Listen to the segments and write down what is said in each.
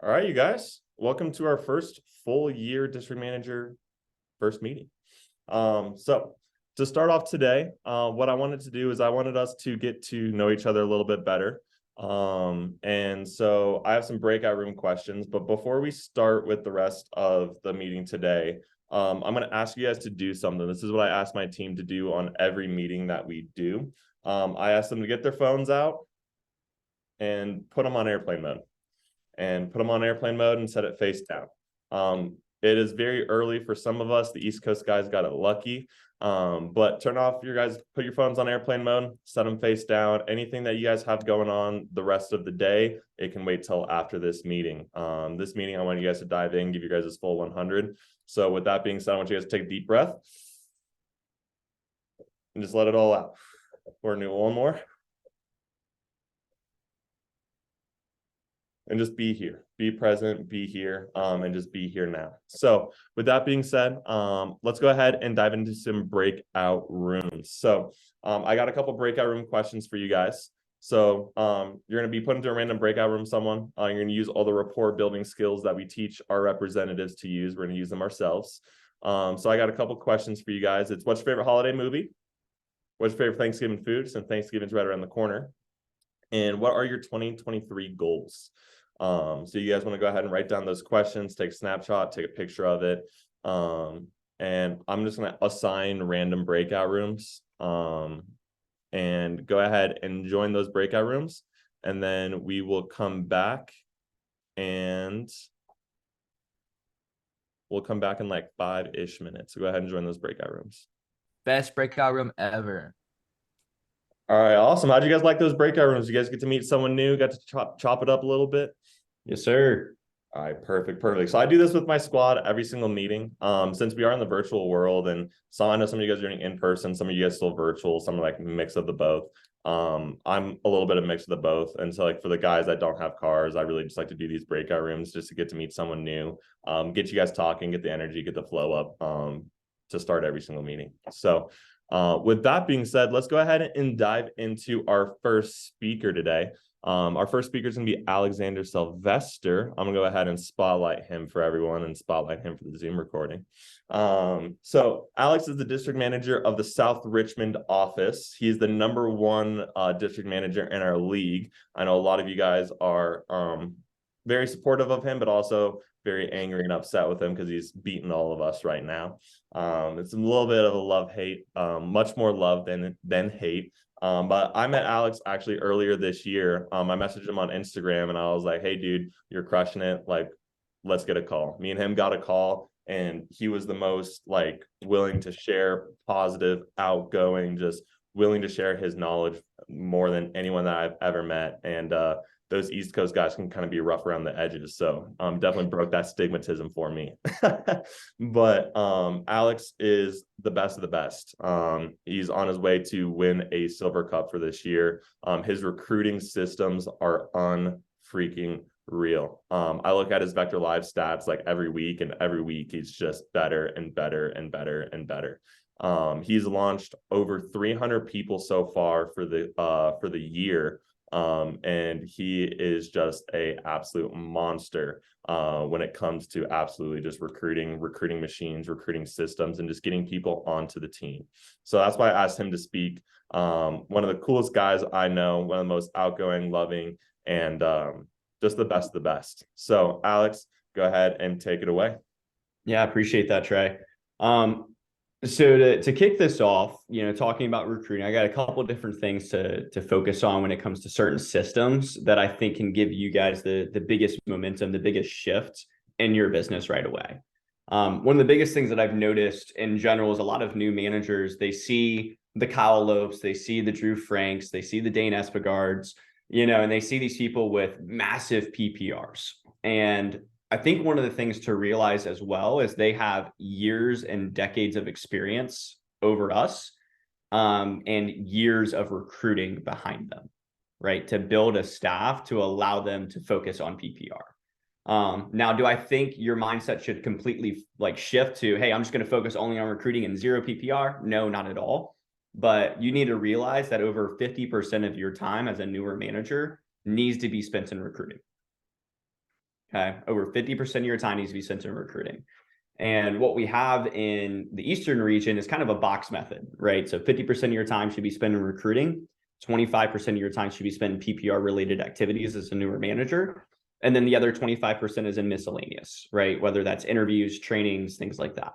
All right, you guys, welcome to our first full year district manager first meeting. So to start off today, what I wanted to do is I wanted us to get to know each other a little bit better. And so I have some breakout room questions, but before we start with the rest of the meeting today, I'm going to ask you guys to do something. This is what I ask my team to do on every meeting that we do. I ask them to get their phones out and put them on airplane mode. And put them on airplane mode and set it face down. It is very early for some of us. The East Coast guys got it lucky. But turn off your guys, put your phones on airplane mode, set them face down. Anything that you guys have going on the rest of the day, it can wait till after this meeting. This meeting, I want you guys to dive in, give you guys this full 100. So with that being said, I want you guys to take a deep breath and just let it all out. We're gonna do one more. And just be here, be present, be here, and just be here now. So with that being said, let's go ahead and dive into some breakout rooms. So I got a couple breakout room questions for you guys. So you're going to be put into a random breakout room, someone. You're going to use all the rapport building skills that we teach our representatives to use. We're going to use them ourselves. So I got a couple questions for you guys. It's what's your favorite holiday movie? What's your favorite Thanksgiving food? Since Thanksgiving's right around the corner. And what are your 2023 goals? So you guys want to go ahead and write down those questions, take a snapshot, take a picture of it. And I'm just going to assign random breakout rooms. And go ahead and join those breakout rooms. And then we will come back and we'll come back in like 5-ish minutes. So go ahead and join those breakout rooms. Best breakout room ever. All right, awesome. How'd you guys like those breakout rooms? You guys get to meet someone new, got to chop it up a little bit? Yes, sir. All right, perfect. So I do this with my squad every single meeting. Since we are in the virtual world, and so I know some of you guys are doing in person, some of you guys still virtual, some are like a mix of the both. I'm a little bit of a mix of the both. And so like for the guys that don't have cars, I really just like to do these breakout rooms just to get to meet someone new, get you guys talking, get the energy, get the flow up to start every single meeting. So with that being said, let's go ahead and dive into our first speaker today. Our first speaker is going to be Alexander Sylvester. I'm going to go ahead and spotlight him for everyone and spotlight him for the Zoom recording. So Alex is the district manager of the South Richmond office. He's the #1 district manager in our league. I know a lot of you guys are very supportive of him, but also very angry and upset with him because he's beaten all of us right now. It's a little bit of a love-hate, much more love than hate. But I met Alex actually earlier this year. I messaged him on Instagram and I was like, hey, dude, you're crushing it. Like, let's get a call. Me and him got a call and he was the most like willing to share, positive, outgoing, just willing to share his knowledge more than anyone that I've ever met. And those East Coast guys can kind of be rough around the edges. So definitely broke that stigmatism for me. But Alex is the best of the best. He's on his way to win a silver cup for this year. His recruiting systems are unfreaking real. I look at his Vector Live stats like every week, and every week he's just better and better and better and better. He's launched over 300 people so far for the year. And he is just a absolute monster when it comes to absolutely just recruiting machines, recruiting systems, and just getting people onto the team. So that's why I asked him to speak. One of the coolest guys I know, one of the most outgoing, loving, and just the best of the best. So Alex, go ahead and take it away. Yeah, I appreciate that, Trey. So to kick this off, talking about recruiting, I got a couple of different things to focus on when it comes to certain systems that I think can give you guys the biggest momentum, the biggest shift in your business right away. One of the biggest things that I've noticed in general is a lot of new managers, they see the Kyle Lopes, they see the Drew Franks, they see the Dane Espegards, and they see these people with massive PPRs. And I think one of the things to realize as well is they have years and decades of experience over us, and years of recruiting behind them, right? To build a staff to allow them to focus on PPR. Now, do I think your mindset should completely like shift to, hey, I'm just going to focus only on recruiting and 0 PPR? No, not at all. But you need to realize that over 50% of your time as a newer manager needs to be spent in recruiting. Okay. Over 50% of your time needs to be spent in recruiting. And what we have in the Eastern region is kind of a box method, right? So 50% of your time should be spent in recruiting. 25% of your time should be spent in PPR related activities as a newer manager. And then the other 25% is in miscellaneous, right? Whether that's interviews, trainings, things like that,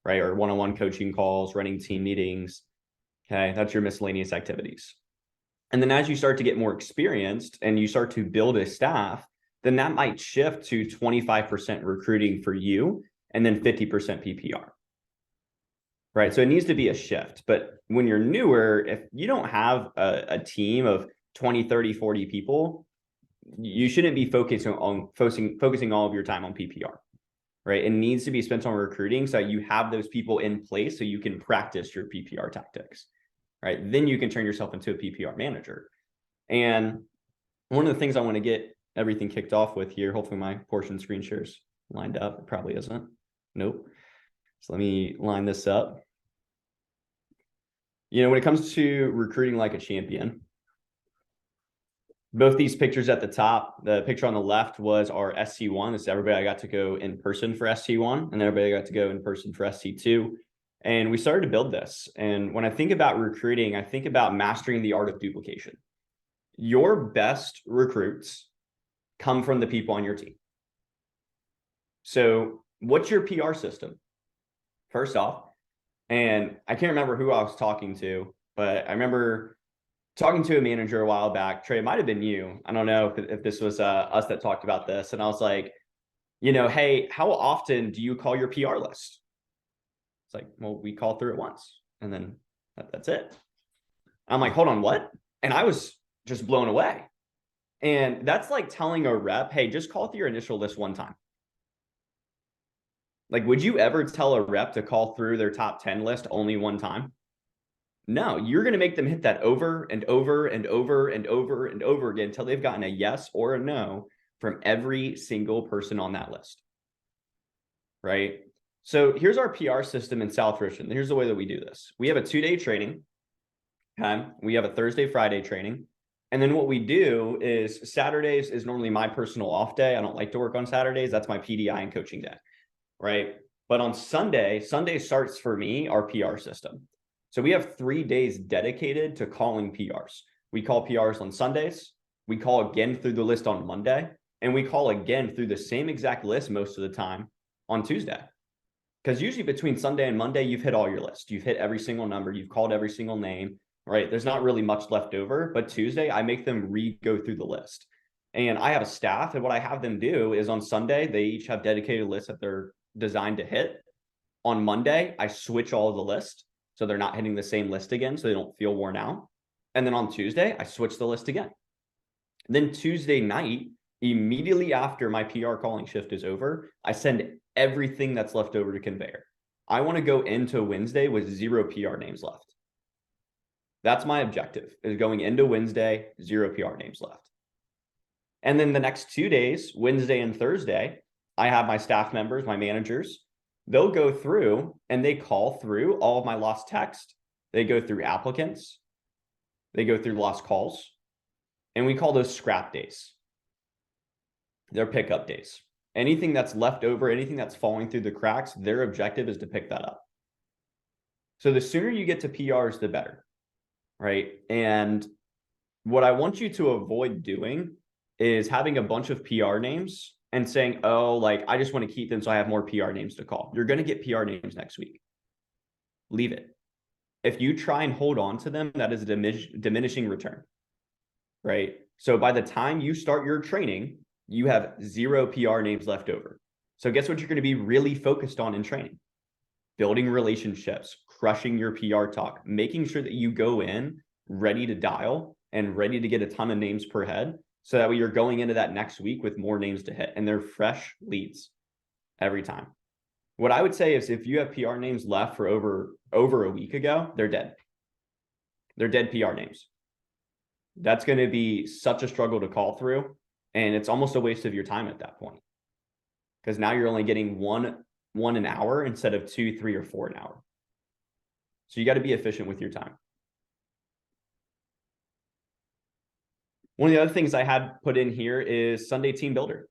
right? Or one-on-one coaching calls, running team meetings. Okay. That's your miscellaneous activities. And then as you start to get more experienced and you start to build a staff, then that might shift to 25% recruiting for you and then 50% PPR. Right. So it needs to be a shift. But when you're newer, if you don't have a team of 20, 30, 40 people, you shouldn't be focusing all of your time on PPR. Right. It needs to be spent on recruiting so you have those people in place so you can practice your PPR tactics. Right. Then you can turn yourself into a PPR manager. And one of the things I want to get everything kicked off with here, hopefully my portion screen share's lined up. It probably isn't. Nope. So let me line this up. When it comes to recruiting like a champion, both these pictures at the top, the picture on the left was our SC1. This is everybody I got to go in person for SC1, and everybody got to go in person for SC2. And we started to build this. And when I think about recruiting, I think about mastering the art of duplication. Your best recruits come from the people on your team. So what's your PR system? First off, and I can't remember who I was talking to, but I remember talking to a manager a while back. Trey, it might have been you. I don't know if this was us that talked about this. And I was like, hey, how often do you call your PR list? It's like, well, we call through it once and then that's it. I'm like, hold on, what? And I was just blown away. And that's like telling a rep, hey, just call through your initial list one time. Like, would you ever tell a rep to call through their top 10 list only one time? No, you're going to make them hit that over and over and over and over and over again until they've gotten a yes or a no from every single person on that list. Right? So here's our PR system in South Richmond. Here's the way that we do this. We have a 2-day training. Okay? We have a Thursday, Friday training. And then what we do is Saturdays is normally my personal off day. I don't like to work on Saturdays. That's my PDI and coaching day. Right? But on Sunday starts for me our PR system. So we have 3 days dedicated to calling PRs. We call PRs on Sundays. We call again through the list on Monday. And we call again through the same exact list most of the time on Tuesday. Because usually between Sunday and Monday, you've hit all your list. You've hit every single number. You've called every single name, right? There's not really much left over. But Tuesday, I make them go through the list. And I have a staff. And what I have them do is on Sunday, they each have dedicated lists that they're designed to hit. On Monday, I switch all of the list. So they're not hitting the same list again, so they don't feel worn out. And then on Tuesday, I switch the list again. Then Tuesday night, immediately after my PR calling shift is over, I send everything that's left over to conveyor. I want to go into Wednesday with 0 PR names left. That's my objective, is going into Wednesday, 0 PR names left. And then the next 2 days, Wednesday and Thursday, I have my staff members, my managers, they'll go through and they call through all of my lost text. They go through applicants. They go through lost calls. And we call those scrap days. They're pickup days. Anything that's left over, anything that's falling through the cracks, their objective is to pick that up. So the sooner you get to PRs, the better, right? And what I want you to avoid doing is having a bunch of PR names and saying, oh, like, I just want to keep them so I have more PR names to call. You're going to get PR names next week. Leave it. If you try and hold on to them, that is a diminishing return, right? So by the time you start your training, you have 0 PR names left over. So guess what you're going to be really focused on in training? Building relationships, crushing your PR talk, making sure that you go in ready to dial and ready to get a ton of names per head. So that way you're going into that next week with more names to hit, and they're fresh leads every time. What I would say is if you have PR names left for over a week ago, they're dead. They're dead PR names. That's going to be such a struggle to call through, and it's almost a waste of your time at that point. Because now you're only getting one an hour instead of 2, 3, or 4 an hour. So you got to be efficient with your time. One of the other things I had put in here is Sunday Team Builder.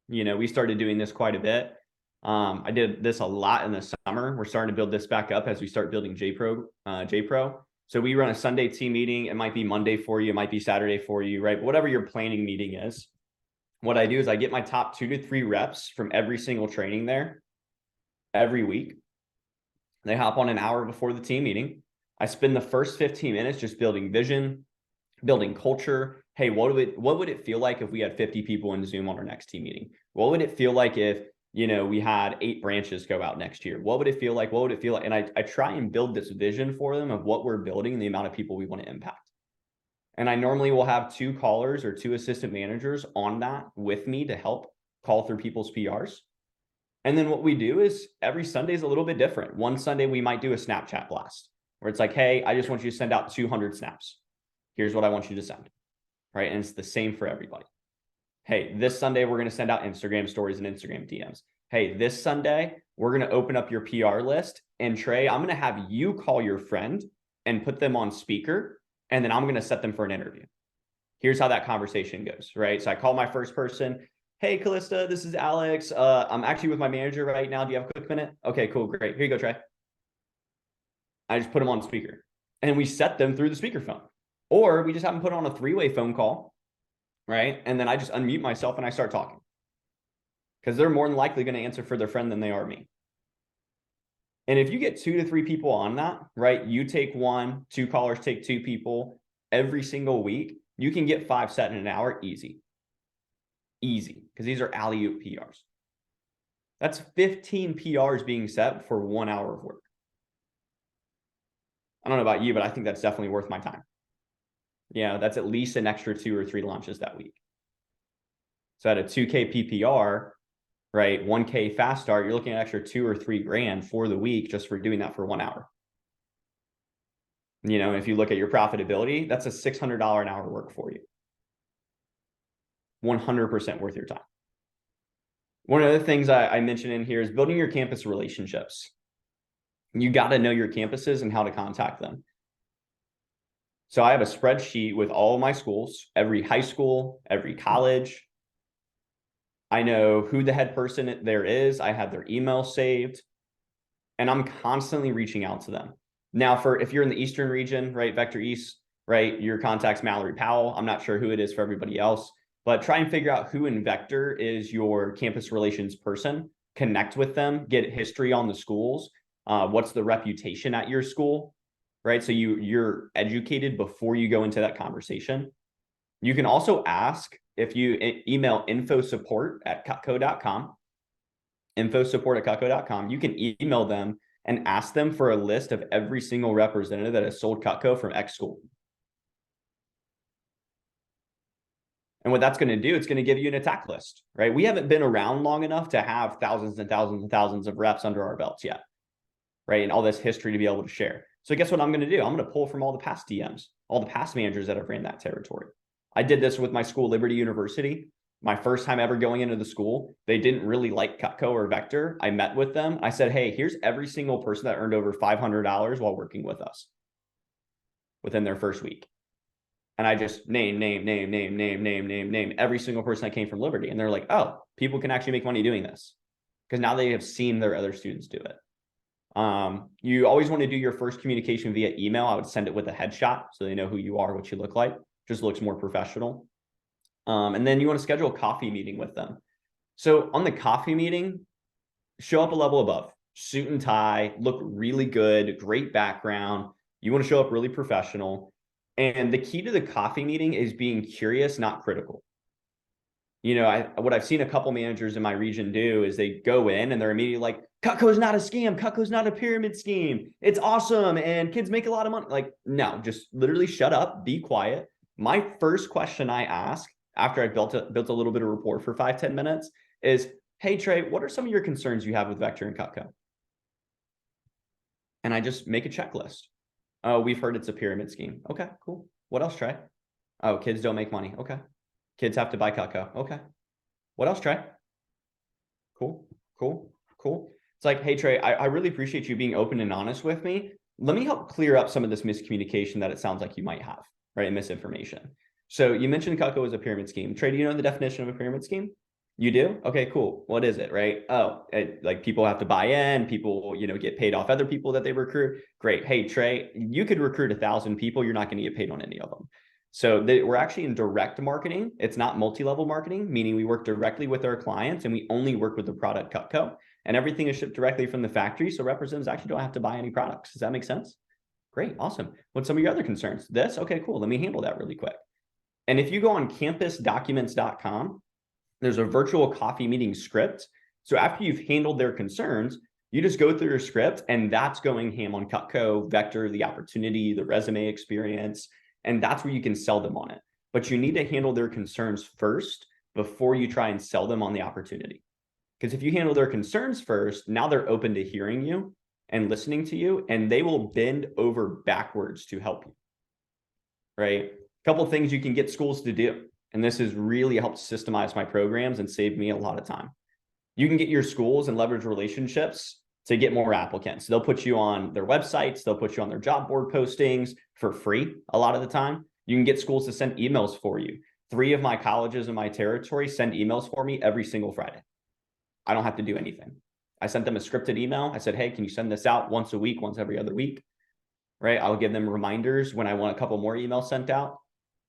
We started doing this quite a bit. I did this a lot in the summer. We're starting to build this back up as we start building JPro. So we run a Sunday team meeting. It might be Monday for you. It might be Saturday for you, right? Whatever your planning meeting is. What I do is I get my top 2 to 3 reps from every single training there every week. They hop on an hour before the team meeting. I spend the first 15 minutes just building vision, building culture. Hey, what would it feel like if we had 50 people in Zoom on our next team meeting? What would it feel like if, we had 8 branches go out next year? What would it feel like? What would it feel like? And I try and build this vision for them of what we're building and the amount of people we want to impact. And I normally will have 2 callers or 2 assistant managers on that with me to help call through people's PRs. And then what we do is every Sunday is a little bit different. One Sunday we might do a Snapchat blast where it's like, hey, I just want you to send out 200 snaps. Here's what I want you to send, right? And it's the same for everybody. Hey, this Sunday we're going to send out Instagram stories and Instagram DMs. Hey, this Sunday we're going to open up your PR list. And Trey, I'm going to have you call your friend and put them on speaker. And then I'm going to set them for an interview. Here's how that conversation goes, right? So I call my first person. Hey, Callista, this is Alex. I'm actually with my manager right now. Do you have a quick minute? Okay, cool. Great. Here you go, Trey. I just put them on speaker and we set them through the speakerphone, or we just have them put on a 3-way phone call, right? And then I just unmute myself and I start talking because they're more than likely going to answer for their friend than they are me. And if you get 2 to 3 people on that, right? You take 1, 2 callers take 2 people every single week. You can get 5 set in an hour easy. Easy, because these are alley-oop PRs. That's 15 PRs being set for 1 hour of work. I don't know about you, but I think that's definitely worth my time. That's at least an extra 2 or 3 launches that week. So at a 2K PPR, right, 1K fast start, you're looking at extra 2 or 3 grand for the week just for doing that for 1 hour. If you look at your profitability, that's a $600 an hour work for you. 100% worth your time. One of the things I mentioned in here is building your campus relationships. You got to know your campuses and how to contact them. So I have a spreadsheet with all of my schools, every high school, every college. I know who the head person there is. I have their email saved, and I'm constantly reaching out to them. Now, if you're in the Eastern region, right, Vector East, right, your contact's Mallory Powell. I'm not sure who it is for everybody else, but try and figure out who in Vector is your campus relations person. Connect with them, get history on the schools. What's the reputation at your school, right? So you're educated before you go into that conversation. You can also ask if you email infosupport@cutco.com, infosupport@cutco.com. You can email them and ask them for a list of every single representative that has sold Cutco from X school. And what that's going to do, it's going to give you an attack list, right? We haven't been around long enough to have thousands and thousands and thousands of reps under our belts yet, right? And all this history to be able to share. So guess what I'm going to do? I'm going to pull from all the past DMs, all the past managers that have ran that territory. I did this with my school, Liberty University. My first time ever going into the school, they didn't really like Cutco or Vector. I met with them. I said, hey, here's every single person that earned over $500 while working with us within their first week. And I just name every single person that came from Liberty. And they're like, oh, people can actually make money doing this because now they have seen their other students do it. You always want to do your first communication via email. I would send it with a headshot so they know who you are, what you look like. Just looks more professional. And then you want to schedule a coffee meeting with them. So on the coffee meeting, show up a level above, suit and tie, look really good, great background. You want to show up really professional. And the key to the coffee meeting is being curious, not critical. What I've seen a couple managers in my region do is they go in and they're immediately like, Cutco's not a scam. Cutco's not a pyramid scheme. It's awesome. And kids make a lot of money. Like, no, just literally shut up, be quiet. My first question I ask after I've built a little bit of rapport for 5-10 minutes is, hey, Trey, what are some of your concerns you have with Vector and Cutco? And I just make a checklist. Oh, we've heard it's a pyramid scheme. Okay, cool. What else, Trey? Oh, kids don't make money. Okay. Kids have to buy Cutco. Okay. What else, Trey? Cool. It's like, hey, Trey, I really appreciate you being open and honest with me. Let me help clear up some of this miscommunication that it sounds like you might have, right? And misinformation. So you mentioned Cutco as a pyramid scheme. Trey, do you know the definition of a pyramid scheme? You do? Okay, cool. What is it, right? Oh, like people have to buy in, people, get paid off other people that they recruit. Great. Hey, Trey, you could recruit 1,000 people. You're not going to get paid on any of them. So we're actually in direct marketing. It's not multi-level marketing, meaning we work directly with our clients and we only work with the product Cutco, and everything is shipped directly from the factory. So representatives actually don't have to buy any products. Does that make sense? Great. Awesome. What's some of your other concerns? This? Okay, cool. Let me handle that really quick. And if you go on campusdocuments.com, there's a virtual coffee meeting script. So after you've handled their concerns, you just go through your script, and that's going ham on Cutco, Vector, the opportunity, the resume experience, and that's where you can sell them on it. But you need to handle their concerns first before you try and sell them on the opportunity. Because if you handle their concerns first, now they're open to hearing you and listening to you, and they will bend over backwards to help you, right? A couple of things you can get schools to do. And this has really helped systemize my programs and save me a lot of time. You can get your schools and leverage relationships to get more applicants. They'll put you on their websites. They'll put you on their job board postings for free a lot of the time. You can get schools to send emails for you. 3 of my colleges in my territory send emails for me every single Friday. I don't have to do anything. I sent them a scripted email. I said, hey, can you send this out once a week, once every other week? Right? I'll give them reminders when I want a couple more emails sent out.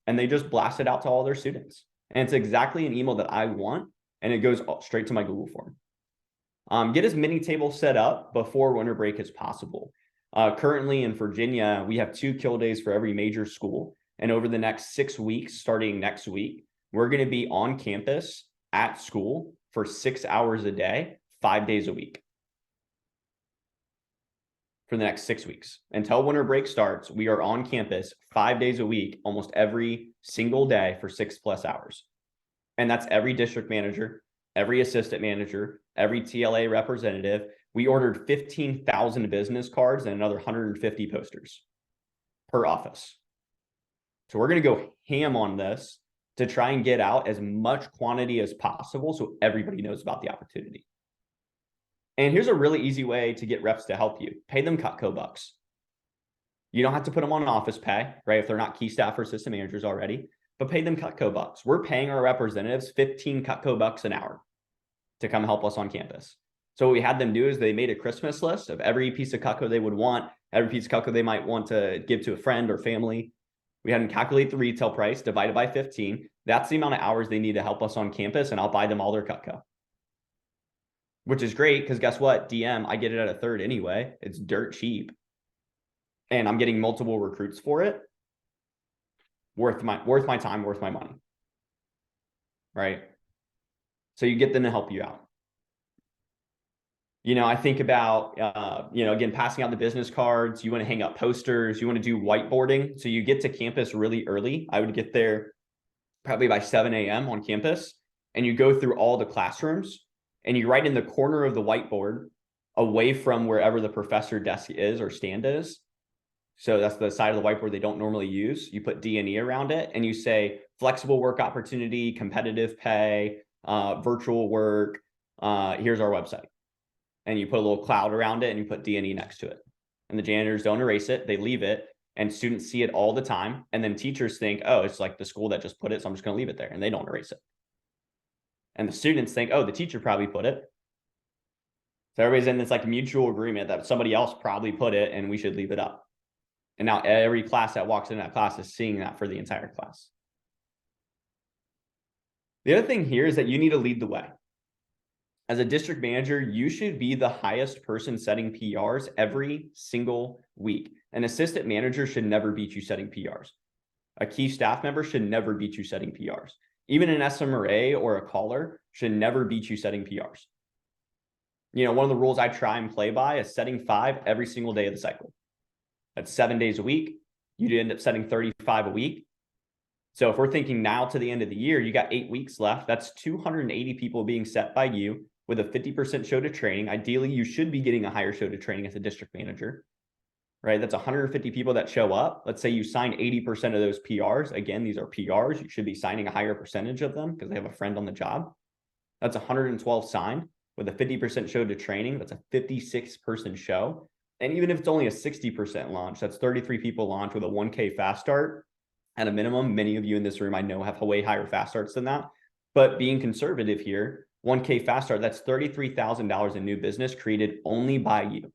And they just blast it out to all their students. And it's exactly an email that I want, and it goes straight to my Google form. Get as many tables set up before winter break as possible. Currently in Virginia, we have 2 kill days for every major school. And over the next 6 weeks, starting next week, we're going to be on campus at school for 6 hours a day, 5 days a week. For the next 6 weeks. Until winter break starts, we are on campus 5 days a week, almost every single day for 6+ hours. And that's every district manager, every assistant manager, every TLA representative. We ordered 15,000 business cards and another 150 posters per office. So we're going to go ham on this to try and get out as much quantity as possible so everybody knows about the opportunity. And here's a really easy way to get reps to help you. Pay them Cutco bucks. You don't have to put them on office pay, right? If they're not key staff or system managers already, but pay them Cutco bucks. We're paying our representatives 15 Cutco bucks an hour to come help us on campus. So what we had them do is they made a Christmas list of every piece of Cutco they would want, every piece of Cutco they might want to give to a friend or family. We had them calculate the retail price divided by 15. That's the amount of hours they need to help us on campus, and I'll buy them all their Cutco. Which is great because guess what? DM, I get it at a third anyway. It's dirt cheap. And I'm getting multiple recruits for it. Worth my time, worth my money. Right? So you get them to help you out. I think about, again, passing out the business cards. You want to hang up posters. You want to do whiteboarding. So you get to campus really early. I would get there probably by 7 a.m. on campus. And you go through all the classrooms. And you write in the corner of the whiteboard away from wherever the professor desk is or stand is. So that's the side of the whiteboard they don't normally use. You put D&E around it and you say flexible work opportunity, competitive pay, virtual work. Here's our website. And you put a little cloud around it and you put D&E next to it. And the janitors don't erase it. They leave it, and students see it all the time. And then teachers think, oh, it's like the school that just put it, so I'm just going to leave it there. And they don't erase it. And the students think, oh, the teacher probably put it. So everybody's in this like mutual agreement that somebody else probably put it and we should leave it up. And now every class that walks in that class is seeing that for the entire class. The other thing here is that you need to lead the way. As a district manager, you should be the highest person setting PRs every single week. An assistant manager should never beat you setting PRs. A key staff member should never beat you setting PRs. Even an SMRA or a caller should never beat you setting PRs. One of the rules I try and play by is setting 5 every single day of the cycle. That's 7 days a week. You'd end up setting 35 a week. So if we're thinking now to the end of the year, you got 8 weeks left. That's 280 people being set by you with a 50% show to training. Ideally, you should be getting a higher show to training as a district manager. Right? That's 150 people that show up. Let's say you sign 80% of those PRs. Again, these are PRs. You should be signing a higher percentage of them because they have a friend on the job. That's 112 signed with a 50% show to training. That's a 56-person show. And even if it's only a 60% launch, that's 33 people launch with a 1K fast start at a minimum. Many of you in this room I know have way higher fast starts than that. But being conservative here, 1K fast start, that's $33,000 in new business created only by you.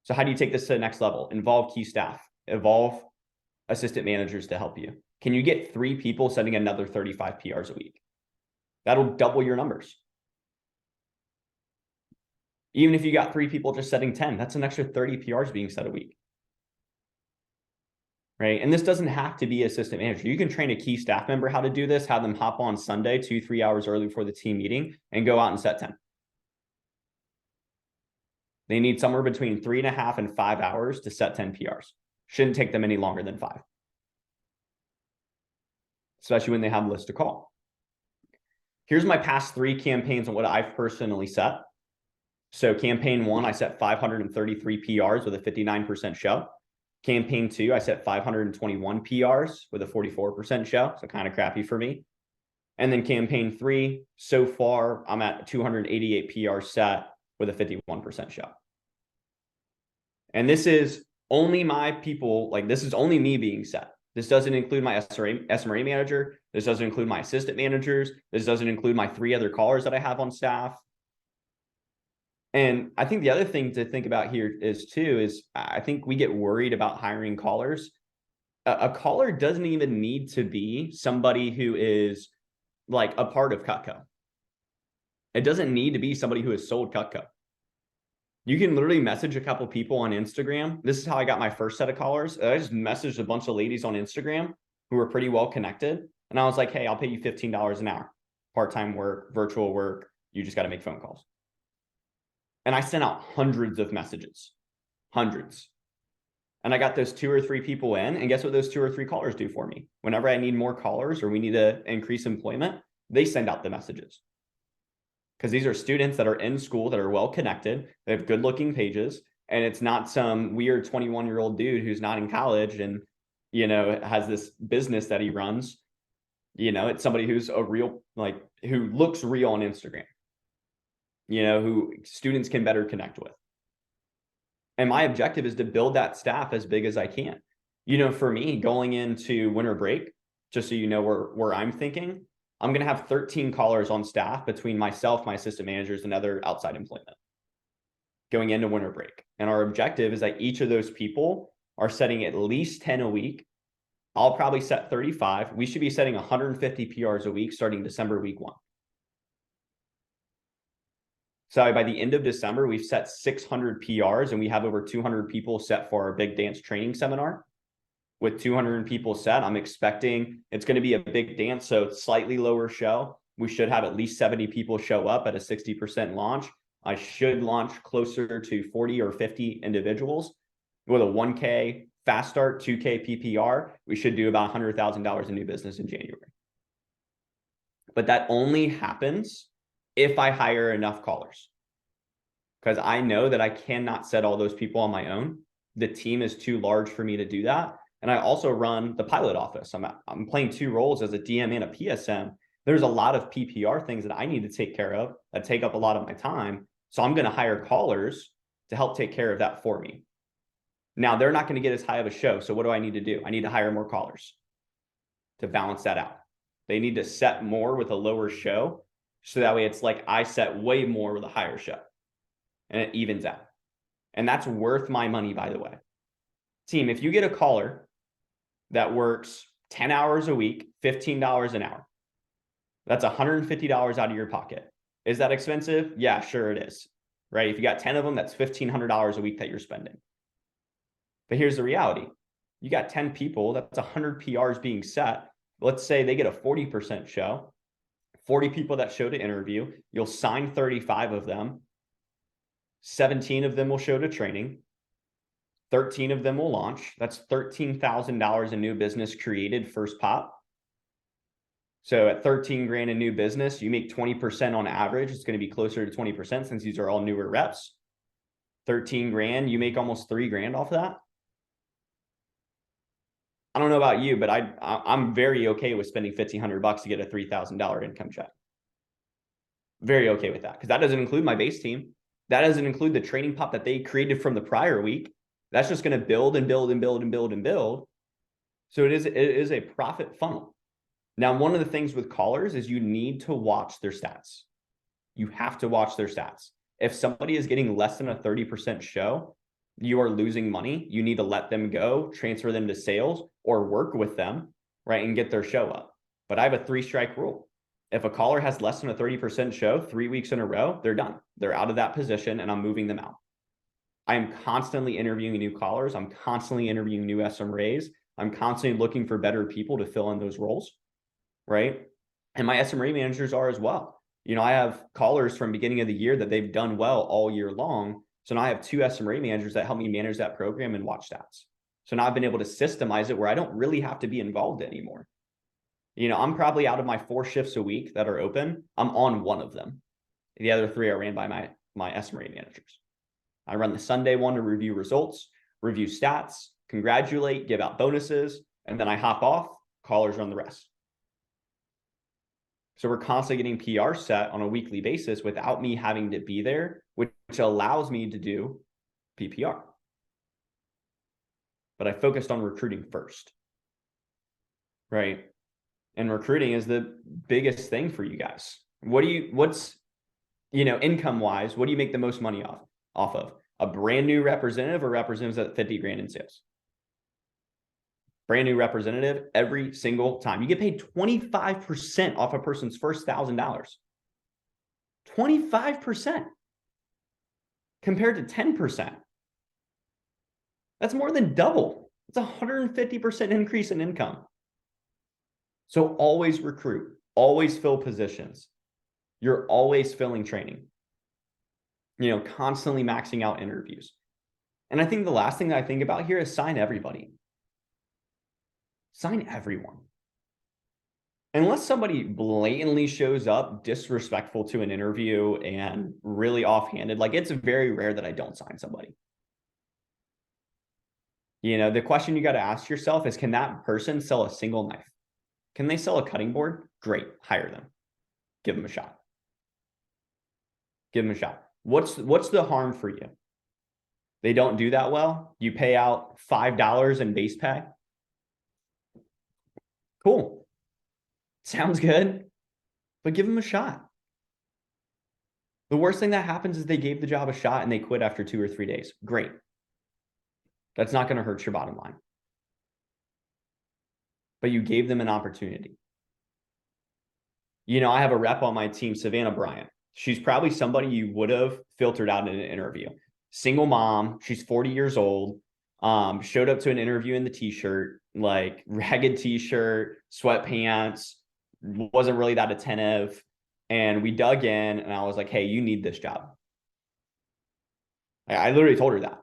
So how do you take this to the next level? Involve key staff, involve assistant managers to help you. Can you get 3 people sending another 35 PRs a week? That'll double your numbers. Even if you got 3 people just setting 10, that's an extra 30 PRs being set a week. Right? And this doesn't have to be assistant manager. You can train a key staff member how to do this, have them hop on Sunday 2-3 hours early before the team meeting and go out and set 10. They need somewhere between 3.5 and 5 hours to set 10 PRs. Shouldn't take them any longer than 5. Especially when they have a list to call. Here's my past 3 campaigns on what I've personally set. So campaign 1, I set 533 PRs with a 59% show. Campaign 2, I set 521 PRs with a 44% show. So kind of crappy for me. And then campaign 3, so far, I'm at 288 PRs set with a 51% show. And this is only my people, like this is only me being set. This doesn't include my SMRA manager. This doesn't include my assistant managers. This doesn't include my 3 other callers that I have on staff. And I think the other thing to think about here is I think we get worried about hiring callers. A caller doesn't even need to be somebody who is like a part of Cutco. It doesn't need to be somebody who has sold Cutco. You can literally message a couple people on Instagram. This is how I got my first set of callers. I just messaged a bunch of ladies on Instagram who were pretty well connected. And I was like, hey, I'll pay you $15 an hour. Part-time work, virtual work. You just got to make phone calls. And I sent out hundreds of messages, hundreds. And I got those 2 or 3 people in. And guess what those 2 or 3 callers do for me? Whenever I need more callers or we need to increase employment, they send out the messages. Because these are students that are in school that are well connected. They have good looking pages. And it's not some weird 21-year-old dude who's not in college and, you know, has this business that he runs. You know, it's somebody who's a real, like, who looks real on Instagram. You know, who students can better connect with. And my objective is to build that staff as big as I can. You know, for me, going into winter break, just so you know where I'm thinking, I'm going to have 13 callers on staff between myself, my assistant managers, and other outside employment going into winter break. And our objective is that each of those people are setting at least 10 a week. I'll probably set 35. We should be setting 150 PRs a week starting December week 1. So by the end of December, we've set 600 PRs and we have over 200 people set for our big dance training seminar. With 200 people set, I'm expecting it's going to be a big dance, so slightly lower show. We should have at least 70 people show up at a 60% launch. I should launch closer to 40 or 50 individuals. With a 1K fast start, 2K PPR, we should do about $100,000 in new business in January. But that only happens if I hire enough callers, because I know that I cannot set all those people on my own. The team is too large for me to do that. And I also run the pilot office. I'm playing 2 roles as a DM and a PSM. There's a lot of PPR things that I need to take care of that take up a lot of my time. So I'm going to hire callers to help take care of that for me. Now, they're not going to get as high of a show. So what do I need to do? I need to hire more callers to balance that out. They need to set more with a lower show. So that way it's like I set way more with a higher show and it evens out. And that's worth my money, by the way. Team, if you get a caller that works 10 hours a week, $15 an hour, that's $150 out of your pocket. Is that expensive? Yeah, sure it is. Right? If you got 10 of them, that's $1,500 a week that you're spending. But here's the reality. You got 10 people, that's 100 PRs being set. Let's say they get a 40% show. 40 people that show to interview, you'll sign 35 of them. 17 of them will show to training. 13 of them will launch. That's $13,000 in new business created first pop. So at 13 grand in new business, you make 20% on average. It's going to be closer to 20% since these are all newer reps. 13 grand, you make almost 3 grand off of that. I don't know about you, but I'm very okay with spending $1,500 to get a $3,000 income check. Very okay with that, because that doesn't include my base team. That doesn't include the training pop that they created from the prior week. That's just going to build and build and build and build and build. So it is a profit funnel. Now, one of the things with callers is you need to watch their stats. You have to watch their stats. If somebody is getting less than a 30% show, you are losing money. You need to let them go, transfer them to sales, or work with them, right, and get their show up. But I have a 3-strike rule. If a caller has less than a 30% show 3 weeks in a row, they're done. They're out of that position, and I'm moving them out. I am constantly interviewing new callers. I'm constantly interviewing new SMRAs. I'm constantly looking for better people to fill in those roles, right? And my SMRA managers are as well. You know, I have callers from beginning of the year that they've done well all year long. So now I have 2 SMRA managers that help me manage that program and watch stats. So now I've been able to systemize it where I don't really have to be involved anymore. You know, I'm probably out of my 4 shifts a week that are open, I'm on one of them. The other 3 are ran by my SMRA managers. I run the Sunday one to review results, review stats, congratulate, give out bonuses, and then I hop off, callers run the rest. So we're constantly getting PR set on a weekly basis without me having to be there, which allows me to do PPR. But I focused on recruiting first, right? And recruiting is the biggest thing for you guys. What's, you know, income wise, what do you make the most money off of? A brand new representative or representatives at 50 grand in sales? Brand new representative every single time. You get paid 25% off a person's first $1,000. 25% compared to 10%. That's more than double. It's a 150% increase in income. So always recruit, always fill positions. You're always filling training. You know, constantly maxing out interviews. And I think the last thing that I think about here is sign everybody. Sign everyone. Unless somebody blatantly shows up disrespectful to an interview and really offhanded, like it's very rare that I don't sign somebody. You know, the question you got to ask yourself is, can that person sell a single knife? Can they sell a cutting board? Great, hire them. Give them a shot. Give them a shot. What's the harm for you? They don't do that well. You pay out $5 in base pay. Cool. Sounds good. But give them a shot. The worst thing that happens is they gave the job a shot and they quit after 2 or 3 days. Great. That's not going to hurt your bottom line. But you gave them an opportunity. You know, I have a rep on my team, Savannah Bryant. She's probably somebody you would have filtered out in an interview. Single mom. She's 40 years old. Showed up to an interview in the t-shirt, like ragged t-shirt, sweatpants, wasn't really that attentive. And we dug in and I was like, hey, you need this job. I literally told her that.